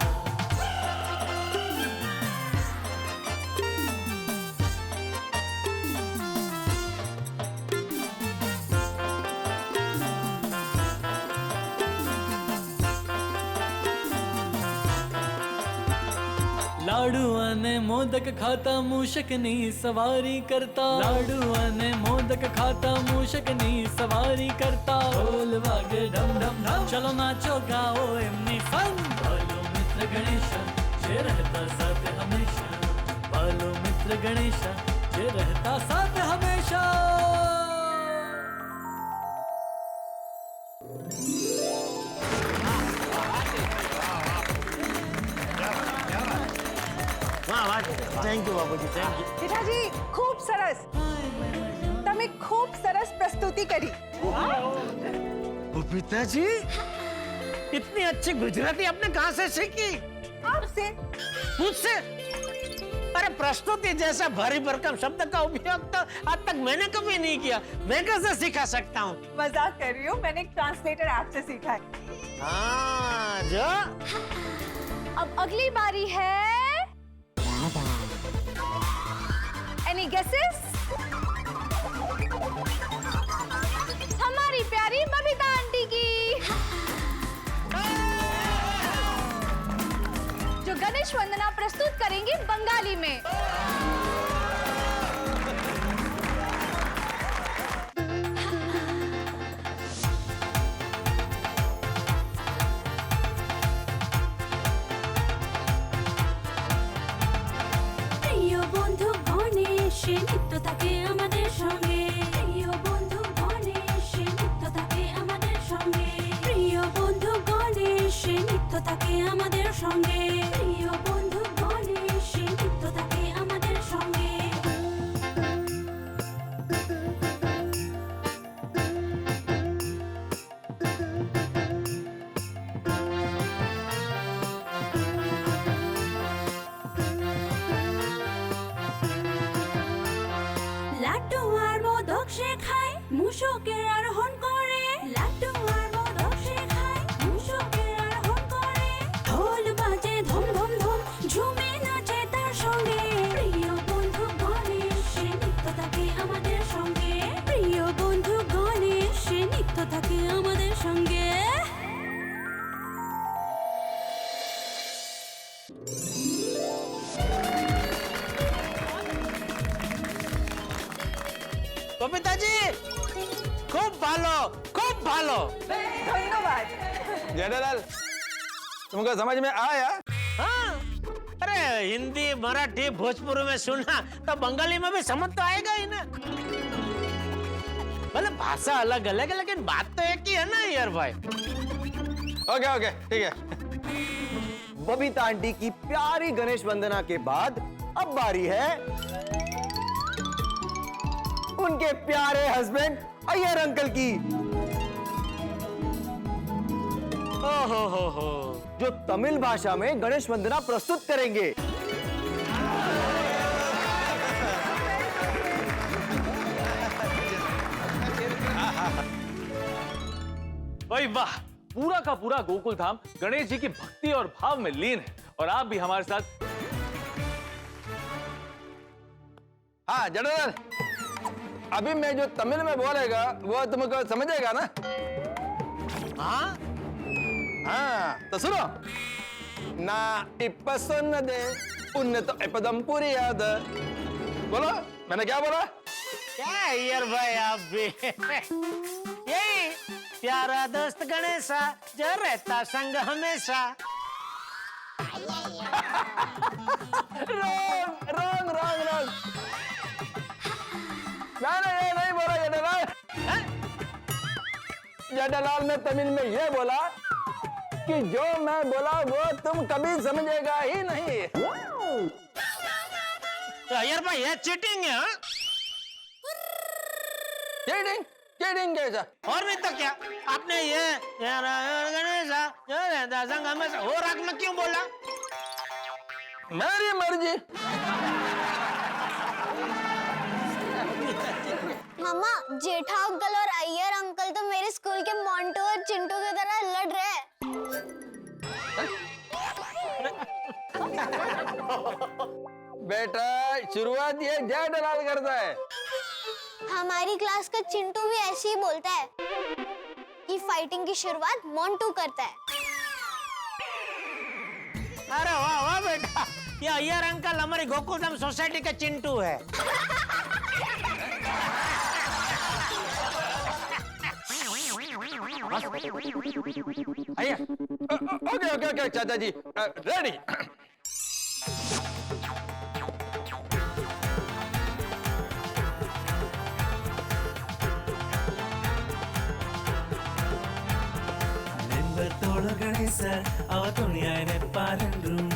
लाडुआ ने मोदक खाता मूषकनी सवारी करता लाडुआ ने मोदक खाता मूषकनी सवारी करता ढोल वागे डम डम डम चलो नाचो गाओ एमनी संग बालो मित्र गणेशा जे रहता साथ हमेशा बालो मित्र गणेशा जे रहता साथ हमेशा। थैंक यू बाबूजी, थैंक यू। જેઠાજી ખૂબ સરસ, તમે ખૂબ સરસ પ્રસ્તુતિ કરી। पिताजी, इतनी अच्छी गुजराती आपने कहाँ से सीखी? आपसे। मुझसे? अरे प्रस्तुति जैसा भारी भरकम शब्द का उपयोग तो आज तक मैंने कभी नहीं किया, मैं कैसे सिखा सकता हूँ? मजाक कर रही हूँ, मैंने एक ट्रांसलेटर ऐप से सीखा है। हाँ, जो? अब अगली बारी है Any guesses? हमारी प्यारी बबीता आंटी की जो गणेश वंदना प्रस्तुत करेंगी बंगाली में। প্রিয় বন্ধু গণেশ নিত্য থাকে আমাদের সঙ্গে প্রিয় বন্ধু গণেশ নিত্য থাকে আমাদের সঙ্গে প্রিয় বন্ধু গণেশ নিত্য থাকে আমাদের সঙ্গে প্রিয় বন্ধু গণেশ নিত্য থাকে আমাদের সঙ্গে লাড্ডু আর মোদক সে খায় মুশকের আরোহণ করে লাড্ডু আর মোদক সে খায় মুশকের আরোহণ করে ঢোল বাজে ধম ধম ধম ঝুমে নাচে তার সঙ্গে প্রিয় বন্ধু গণেশ নিত্য থাকে আমাদের সঙ্গে প্রিয় বন্ধু গণেশ নিত্য থাকে আমাদের সঙ্গে। बबीताजी खूब भालो, खूब भालो। धन्यवाद। जेठालाल, तुमको समझ में आया? हाँ, अरे हिंदी मराठी भोजपुरी में सुना तो बंगाली में भी समझ तो आएगा ही ना। भले भाषा अलग अलग है लेकिन बात तो एक ही है ना यार भाई। ओके ओके ठीक है। बबीता आंटी की प्यारी गणेश वंदना के बाद अब बारी है उनके प्यारे हस्बैंड अय्यर अंकल की। हो जो तमिल भाषा में गणेश वंदना प्रस्तुत करेंगे। भाई वाह, पूरा का पूरा गोकुल धाम गणेश जी की भक्ति और भाव में लीन है, और आप भी हमारे साथ। हाँ जनरल, अभी मैं जो तमिल में बोलेगा वो तुमको समझेगा ना? हाँ हाँ तो सुनो ना, इप्पा सुन्न दे उन्नत एपदम पूरी याद। बोलो मैंने क्या बोला? क्या यार भाई आप भी यही प्यारा दोस्त गणेशा जो रहता संग हमेशा। रॉन्ग रॉन्ग रॉन्ग, मैंने ये नहीं बोला जेठालाल। जेठालाल ने तमिल में ये बोला कि जो मैं बोला वो तुम कभी समझेगा ही नहीं। तो यार भाई ये चीटिंग है। चीटिंग चीटिंग कैसा? और नहीं तो क्या, आपने ये गणेशा जो रहता संग हमेशा वो राग में क्यों बोला? मेरी मर्जी। मामा, जेठा अंकल और अय्यर अंकल तो मेरे स्कूल के मोंटू और चिंटू की तरह लड़ रहे हैं। बेटा शुरुआत ये जेठालाल करता है। हमारी क्लास का चिंटू भी ऐसे ही बोलता है कि फाइटिंग की शुरुआत मोंटू करता है। अरे वाह वाह बेटा, ये अय्यर अंकल हमारी गोकुलधाम सोसाइटी का चिंटू है। ओके ओके ओके चाचा जी, ready. Nimbertolo Ganesa, avatuniyaine parendrum.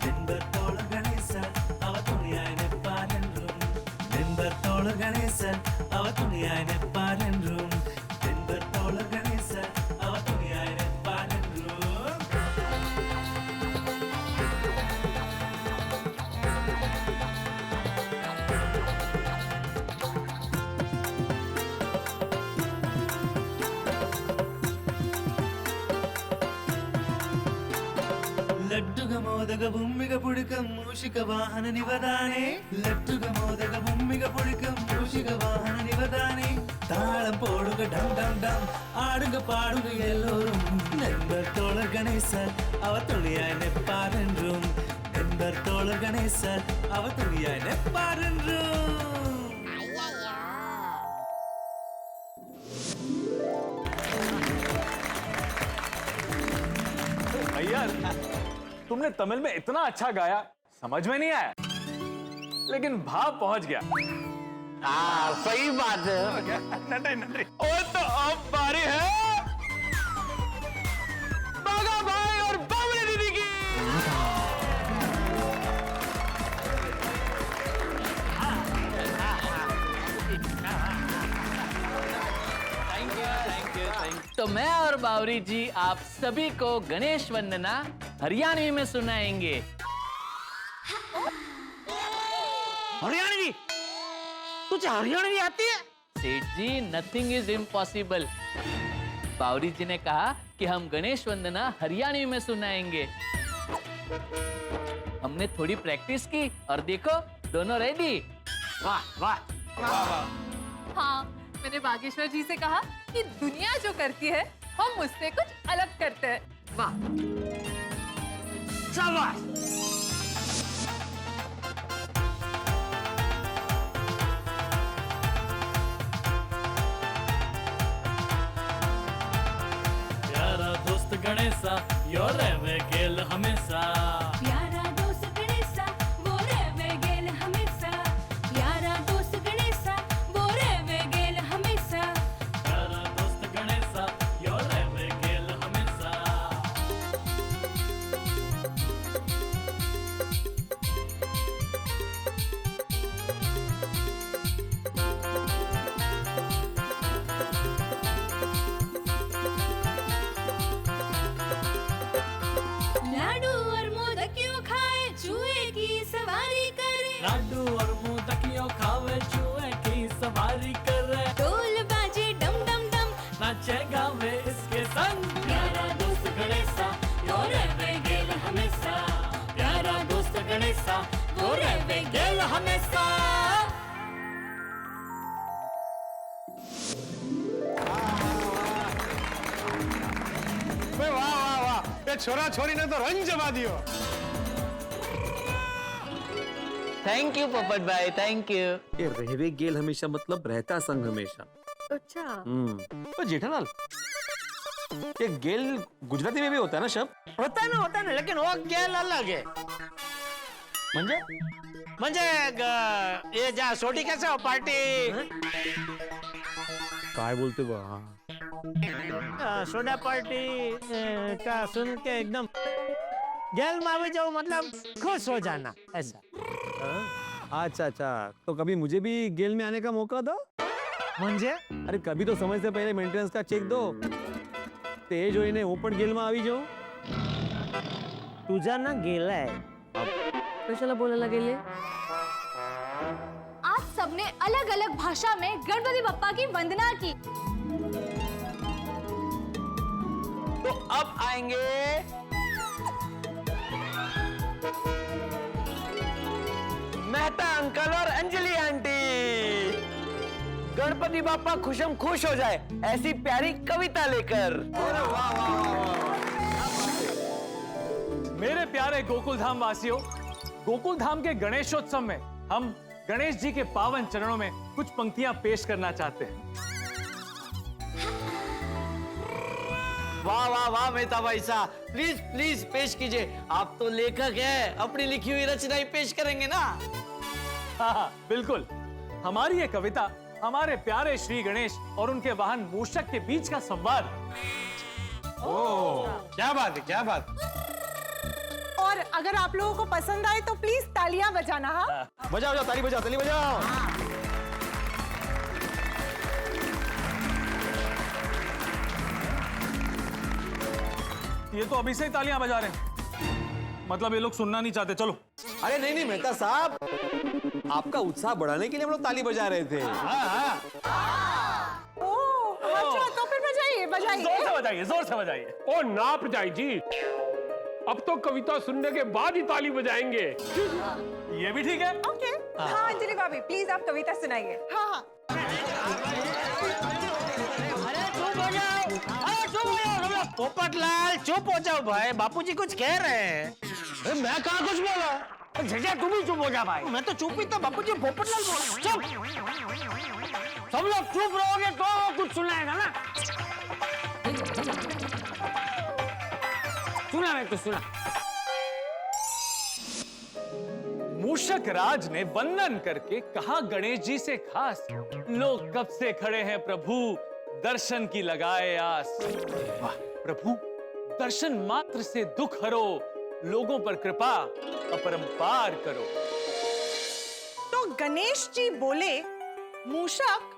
Nimbertolo Ganesa, avatuniyaine parendrum. Nimbertolo Ganesa, avatuniyaine parendrum. Nimbertolo Ganesa, avatuniyaine parendrum. లడ్డుగ మోదగ బొమ్మిగ పుడికం మూషిక వాహన నివదానే. లడ్డుగ మోదగ బొమ్మిగ పుడికం మూషిక వాహన నివదానే. தாளம் போடுக டம் டம் டம், ஆடுங்க பாடுங்க எல்லோரும். நண்பர் தோழர் கணேசர் அவர் துணியாய் நிற்பார் என்றும். நண்பர் தோழர் கணேசர் அவர் துணியாய் நிற்பார் என்றும். यार तुमने तमिल में इतना अच्छा गाया, समझ में नहीं आया, लेकिन भाव पहुंच गया। सही बात है। नंटे नंटे। और तो अब बारी है बागा भाई और बावली दीदी की। Thank you. तो मैं और बावरी जी आप सभी को गणेश वंदना हरियाणवी में सुनाएंगे। हरियाणवी? तुझे हरियाणवी आती है? सेठ जी, नथिंग इज इम्पॉसिबल। बावरी जी ने कहा कि हम गणेश वंदना हरियाणवी में सुनाएंगे। हमने थोड़ी प्रैक्टिस की और देखो दोनों रेडी। वाह वाह वाह। हाँ, मैंने बागेश्वर जी से कहा कि दुनिया जो करती है हम उससे कुछ अलग करते हैं। वाह। शाबाश। प्यारा दोस्त गणेशा यो रहवे गेल हमेशा. प्यारा दोस्त गणेशा वो रहवे गेल हमेशा. प्यारा दोस्त गणेशा वो रहवे गेल हमेशा. प्यारा दोस्त गणेशा यो रहवे गेल हमेशा. लाडू और मोदकियों खावे जुए की सवारी करे, ढोल बाजे डम डम डम, नाचे गावे इसके संग। प्यारा दोस्त गणेशा यो रहवे गेल हमेशा, प्यारा दोस्त गणेशा वो रहवे गेल हमेशा। वाह वाह वाह, ये छोरा छोरी ने तो रंग जमा दियो। थैंक यू पोपट भाई, थैंक यू। ये रहवे गेल हमेशा मतलब रहता संग हमेशा। अच्छा तो जेठालाल, ये गेल गुजराती में भी होता है ना शब्द? होता है ना, लेकिन वो गेल अलग है। म्हणजे ये जा सोटी कैसे हो पार्टी? काय बोलते बा? सोडा पार्टी का सुन के एकदम गेल में भी जाओ, मतलब खुश हो जाना ऐसा। अच्छा अच्छा, तो कभी मुझे भी गेल में आने का मौका दो। म्हणजे अरे कभी तो समय से पहले मेंटेनेंस का चेक दो, तेज हो इन्हें ओपन गेल में आवी जाओ। तुझा ना गेला है, कशाला बोलायला गेले? आज सबने अलग अलग भाषा में गणपति बप्पा की वंदना की। तो अब आएंगे मेहता अंकल और अंजलि आंटी। गणपति बापा खुशम खुश हो जाए ऐसी प्यारी कविता लेकर। मेरे प्यारे गोकुल धाम वासियों, गोकुल धाम के गणेशोत्सव में हम गणेश जी के पावन चरणों में कुछ पंक्तियां पेश करना चाहते हैं। वाह वाह वाह मेहता भाई साहब, प्लीज प्लीज पेश कीजिए। आप तो लेखक हैं, अपनी लिखी हुई रचनाएं पेश करेंगे ना? हाँ, बिल्कुल। हमारी ये कविता हमारे प्यारे श्री गणेश और उनके वाहन मूषक के बीच का संवाद। ओह, क्या बात है, क्या बात। और अगर आप लोगों को पसंद आए तो प्लीज तालियां बजाना। हाँ, बजाओ बजाओ, ताली बजाओ, ताली बजाओ। ये तो अभी से ही तालियां बजा रहे हैं, मतलब ये लोग सुनना नहीं चाहते। चलो। अरे नहीं नहीं मेहता साहब, आपका उत्साह बढ़ाने के लिए हम लोग ताली बजा रहे थे। ओह, अच्छा तो फिर बजाइए बजाइए। जोर से बजाइए, जोर से बजाइए। ओ ना प्रजाई जी, अब तो कविता सुनने के बाद ही ताली बजाएंगे। ये भी ठीक है। ओके। हाँ अंजलि भाभी, प्लीज आप कविता सुनाइए। हाँ हाँ। अरे चुप हो जाओ, अरे चुप हो जाओ पोपटलाल, चुप हो जाओ भाई, बापूजी कुछ कह रहे हैं। अरे मैं कहाँ कुछ बोला? झिझिया तू भी चुप हो जा भाई। मैं तो चुप ही था, बापूजी पोपटलाल बोल। चुप, सब लोग चुप रहोगे तो कुछ सुनाएगा ना। सुना मैं तो सुना। मूषक राज ने वंदन करके कहा गणेश जी से खास, लोग कब से खड़े हैं प्रभु, दर्शन की लगाए आस। वाह प्रभु, दर्शन मात्र से दुख हरो, लोगों पर कृपा अपरंपार करो। तो गणेश जी बोले, मूषक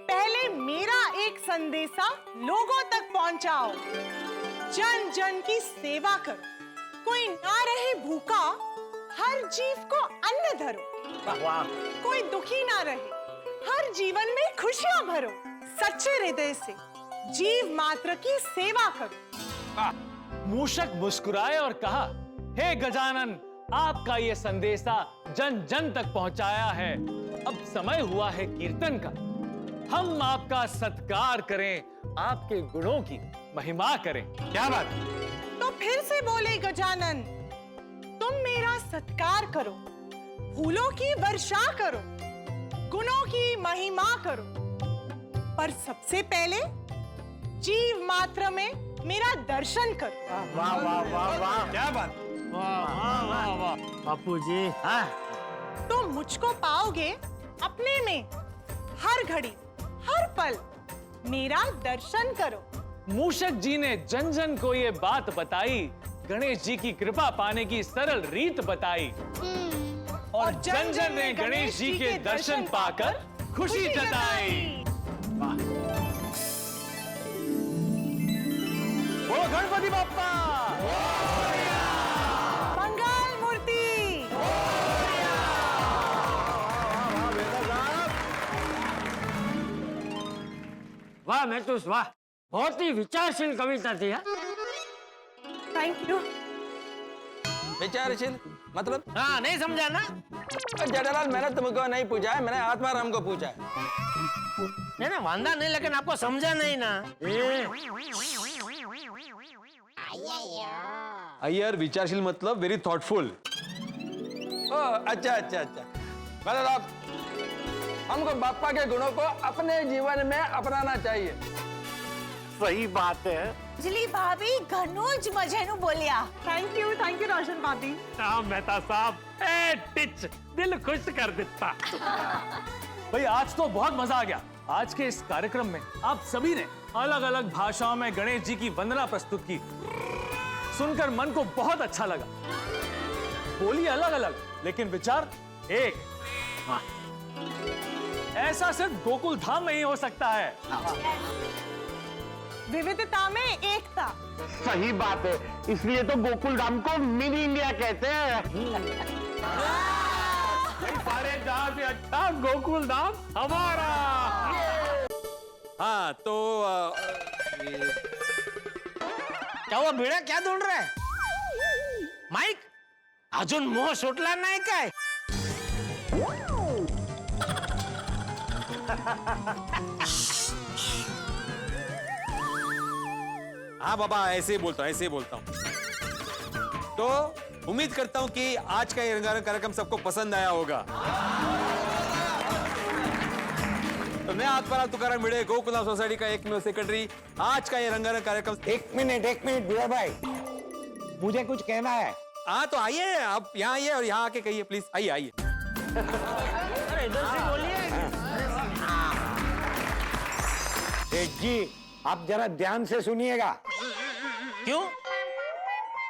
पहले मेरा एक संदेशा लोगों तक पहुंचाओ, जन जन की सेवा करो, कोई ना रहे भूखा, हर जीव को अन्न धरो, कोई दुखी ना रहे, हर जीवन में खुशियां भरो, सच्चे हृदय से जीव मात्र की सेवा करो। मूषक मुस्कुराए और कहा, हे गजानन, आपका ये संदेशा जन जन तक पहुंचाया है, अब समय हुआ है कीर्तन का, हम आपका सत्कार करें, आपके गुणों की महिमा करें। क्या बात? तो फिर से बोले गजानन, तुम मेरा सत्कार करो, फूलों की वर्षा करो, गुणों की महिमा करो, पर सबसे पहले जीव मात्र में मेरा दर्शन करो। वाह वाह वाह वाह, क्या बात। वाह वाह वाह वाह बापूजी। हाँ, तो मुझको पाओगे अपने में, हर घड़ी हर पल मेरा दर्शन करो। मूषक जी ने जन जन को ये बात बताई, गणेश जी की कृपा पाने की सरल रीत बताई, और जन जन ने गणेश जी के दर्शन पाकर खुशी जताई। बोलो गणपति बाप्पा, मंगल मूर्ति, वाह महतूस वाह, बहुत ही विचारशील कविता थी। Thank you. विचारशील मतलब? हाँ, नहीं समझा ना? जेठालाल, मैंने तुमको नहीं पूछा है, मैंने आत्माराम को पूछा है। नहीं ना, वांदा नहीं, लेकिन आपको समझा नहीं ना। अय्यर विचारशील मतलब वेरी थॉटफुल। ओह, अच्छा अच्छा अच्छा। मतलब हमको बापा के गुणों को अपने जीवन में अपनाना चाहिए। सही बात है। बिजली भाभी घणुज मजेनु बोलिया। थैंक यू रोशन भाभी। हाँ मेहता साहब, ए टिच दिल खुश कर देता। भाई आज तो बहुत मजा आ गया। आज के इस कार्यक्रम में आप सभी ने अलग अलग भाषाओं में गणेश जी की वंदना प्रस्तुत की। सुनकर मन को बहुत अच्छा लगा। बोली अलग अलग लेकिन विचार एक। हाँ। ऐसा सिर्फ गोकुल धाम में ही हो सकता है। विविधता में एकता। सही बात है, इसलिए तो गोकुल धाम को मिनी इंडिया कहते हैं। सारे जहां से अच्छा गोकुल धाम हमारा। हाँ तो क्या हुआ भिड़ा, क्या ढूंढ रहा है? माइक अजून मोह सुटला नाही काय? हाँ बाबा, ऐसे ही बोलता हूँ। तो उम्मीद करता हूँ कि आज का ये रंगारंग कार्यक्रम सबको पसंद आया होगा। तो मैं आत्माराम तुकाराम भिड़े, गोकुलधाम सोसाइटी का एकमेव सेक्रेटरी, आज का ये रंगारंग कार्यक्रम। एक मिनट भिड़ा भाई, मुझे कुछ कहना है। हाँ तो आइए, आप यहाँ आइए और यहाँ आके कहिए प्लीज। आइए। अरे इधर से बोलिए। सेठ जी, आप जरा ध्यान से सुनिएगा। क्यों?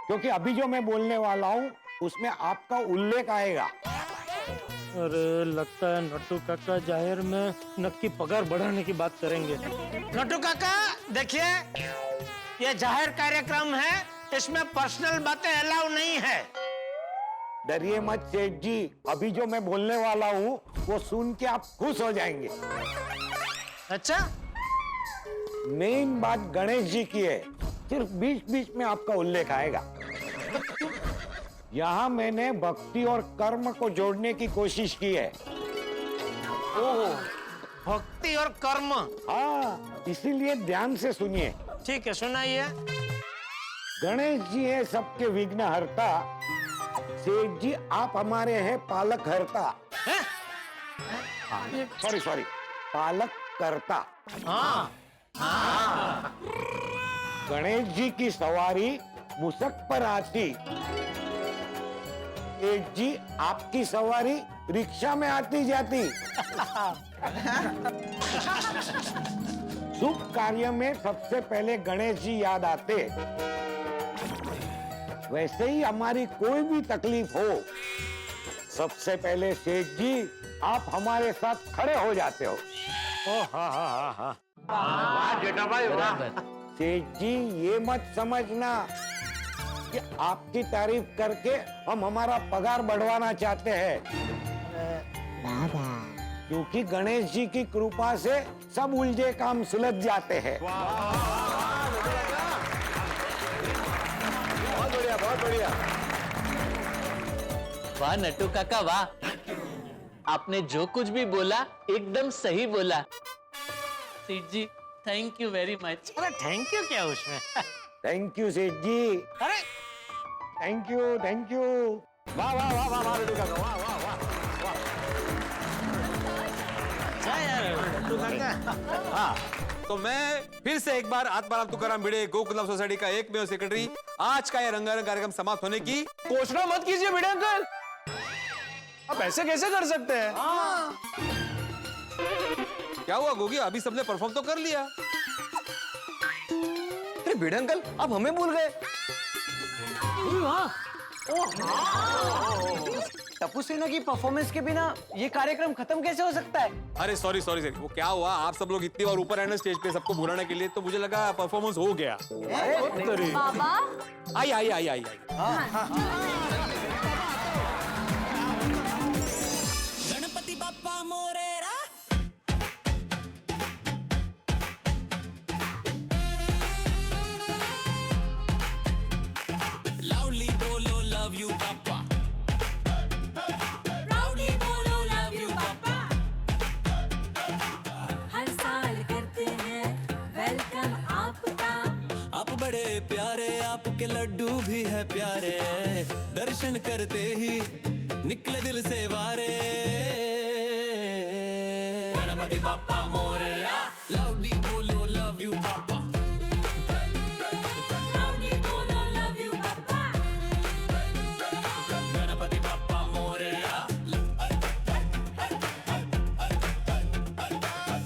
क्योंकि अभी जो मैं बोलने वाला हूँ उसमें आपका उल्लेख आएगा। अरे लगता है नट्टू काका जाहिर में नक्की पगार बढ़ाने की बात करेंगे। नट्टू काका देखिए, ये जाहिर कार्यक्रम है, इसमें पर्सनल बातें अलाउ नहीं है। डरिए मत सेठ जी, अभी जो मैं बोलने वाला हूँ वो सुन के आप खुश हो जाएंगे। अच्छा, मेन बात गणेश जी की है, सिर्फ बीच बीच में आपका उल्लेख आएगा। यहाँ मैंने भक्ति और कर्म को जोड़ने की कोशिश की है। ओहो, भक्ति और कर्म। हाँ, इसीलिए ध्यान से सुनिए। ठीक है, सुनाइए। गणेश जी है सबके विघ्न हरता, सेठ जी आप हमारे हैं पालक हरता। सॉरी, पालक करता। हाँ। गणेश जी की सवारी मुसक पर आती, सेठ जी आपकी सवारी रिक्शा में आती जाती। शुभ कार्य में सबसे पहले गणेश जी याद आते। वैसे ही हमारी कोई भी तकलीफ हो, सबसे पहले सेठ जी आप हमारे साथ खड़े हो जाते हो। हाँ। वाह जेठा भाई वाह। सेठ जी ये मत समझना कि आपकी तारीफ करके हम हमारा पगार बढ़वाना चाहते हैं, क्योंकि गणेश जी की कृपा से सब उलझे काम सुलझ जाते हैं। बहुत बढ़िया। वाह नट्टू काका वाह, आपने जो कुछ भी बोला एकदम सही बोला। सेठ जी थैंक यू वेरी मच। अरे थैंक यू क्या उसमें? थैंक यू सेठ जी। अरे थैंक यू। वाह नट्टू काका, वाह। अच्छा यार नट्टू काका। हाँ, तो मैं फिर से एक बार आत्माराम तुकाराम भिड़े, गोकुलधाम सोसाइटी का एकमेव सेक्रेटरी, आज का यह रंगारंग कार्यक्रम समाप्त होने की घोषणा मत कीजिए भिड़े अंकल, आप ऐसे कैसे कर सकते हैं? क्या हुआ गोगी, अभी सबने परफॉर्म तो कर लिया। अरे भिड़े अंकल, आप हमें भूल गए। टप्पू सेना की परफॉर्मेंस के बिना ये कार्यक्रम खत्म कैसे हो सकता है? अरे सॉरी वो क्या हुआ, आप सब लोग इतनी बार ऊपर आए ना स्टेज पे सबको बुलाने के लिए, तो मुझे लगा परफॉर्मेंस हो गया। बाबा आई। गणपति बाप्पा मोरेरा, लड्डू भी है प्यारे, दर्शन करते ही निकले दिल से वारे। गणपति बाप्पा मोरया, लाउडली बोलो लव यू बाप्पा, लाउडली बोलो लव यू बाप्पा, गणपति बाप्पा मोरया।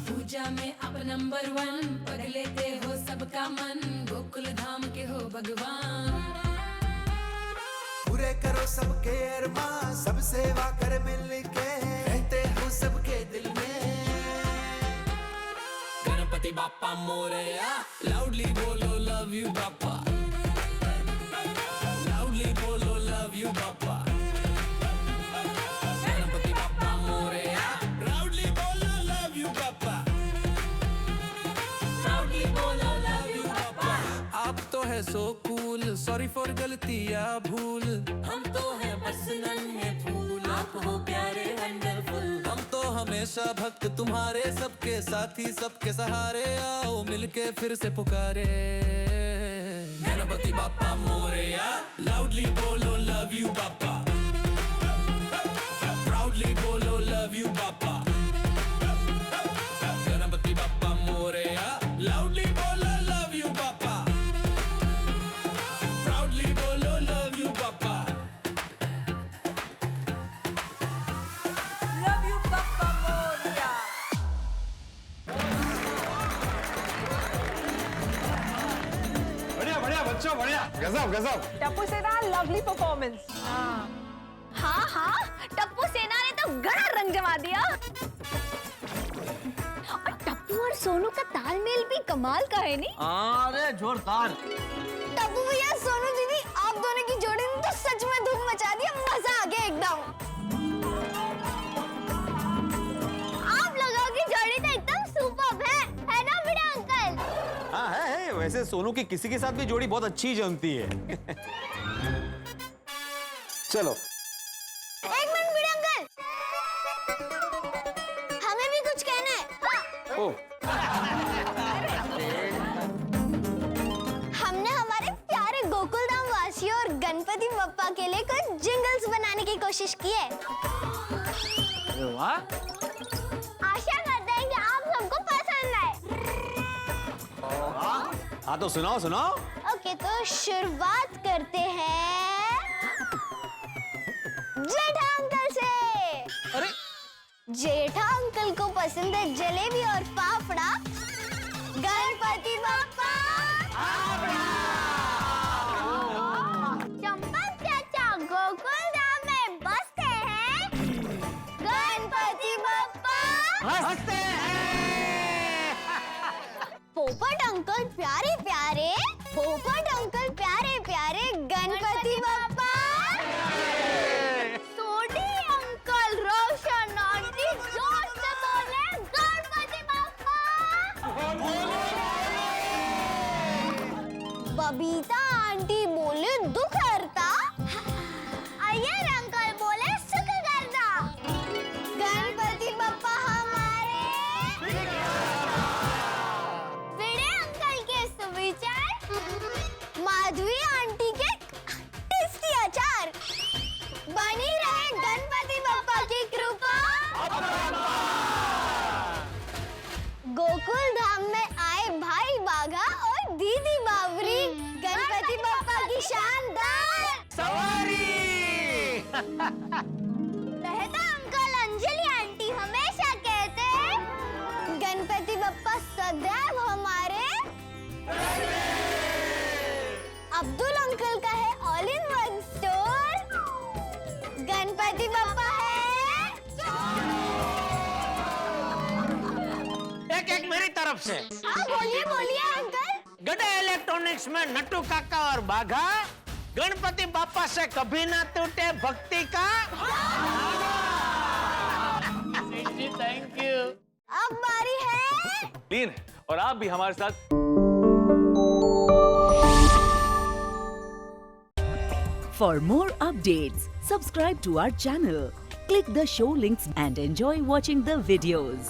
पूजा में आप नंबर 1, पढ़ लेते हो सबका मन, गोकुल धाम के हो भगवान। पूरे करो सबके अरमान, सब सेवा कर मिल के, रहते हो सबके दिल में। गणपति बाप्पा मोरया, लाउडली बोलो लव यू बाप्पा, लाउडली बोलो love you Bappa, Ganpati Bappa Morya, loudly बोलो लव यू बाप्पा, लाउडली बोलो लव यू बाप्पा। आप तो है सो कूल, सॉरी फॉर गलतियां भूल, हम तो है बस नन्हे फूल, आप हो प्यारे वंडरफुल। हम तो हमेशा भक्त तुम्हारे, सबके साथी सबके सहारे, आओ मिलके फिर से पुकारे। गणपति बाप्पा मोरया, लाउडली बोलो लव यू बाप्पा, प्राउडली बोलो love you Bappa, Ganpati Bappa Morya, loudly बोलो लव यू बाप्पा, प्राउडली बोलो love you Bappa, love you Bappa Morya. बढ़िया बढ़िया बच्चों, बढ़िया, गजब गजब। टप्पू सेना लवली परफॉर्मेंस। हाँ हाँ, टप्पू सेना ने तो गड़ा रंग जमा दिया। और टप्पू और सोनू का तालमेल भी कमाल का है नहीं? अरे जोरदार। टप्पू भैया, सोनू दीदी, आप दोनों की जोड़ी ने तो सच में धूम मचा दिया, मजा आ गया एकदम। आप लोगों की जोड़ी तो एकदम सुपर्ब है ना बड़े अंकल? हाँ है, वैसे सोनू की किसी के साथ भी जोड़ी बहुत अच्छी जमती है। चलो एक मिनट बड़े अंकल, हमें भी कुछ कहना है। हाँ। ओ हमने हमारे प्यारे गोकुल धाम वासियों और गणपति बप्पा के लिए कुछ जिंगल्स बनाने की कोशिश की है। वाह, आशा करते हैं कि आप सबको पसंद आए। हाँ तो सुनाओ सुनाओ। ओके, तो शुरुआत करते हैं जेठा अंकल से। अरे जेठा अंकल को पसंद है जलेबी और फाफड़ा। गणपति बप्पा चंपक चाचा गोकुल धाम में बसते हैं। गणपति बप्पा हंसते हैं। पोपट अंकल प्यारे प्यारे, पोपट अंकल प्यारे प्यारे, गणपति बप्पा। सोडी अंकल रोशन आंटी जोश से बोले गणपति बप्पा। बबीता आंटी बोले दुख हरता, अय्यर अंकल बोले सुख करता। गणपति बप्पा हमारे। भिड़े अंकल के सुविचार, माधवी आंटी के टेस्टी अचार। बनी रहे गणपति बप्पा की कृपा। गोकुल धाम में आए भाई बाघा और दीदी बावरी, गणपति बप्पा की शानदार सवारी। मेहता अंकल अंजलि आंटी हमेशा कहते, गणपति बप्पा सदैव हमारे। अब्दुल अंकल का है all in one store, Ganpati Bappa है। एक एक मेरी तरफ से। हाँ बोलिए बोलिए अंकल। गडे इलेक्ट्रॉनिक्स में नट्टू काका और बाघा, गणपति बाप्पा से कभी ना टूटे भक्ति का। जी थैंक यू। अब बारी है तीन, और आप भी हमारे साथ। For more updates, subscribe to our channel, click the show links and enjoy watching the videos.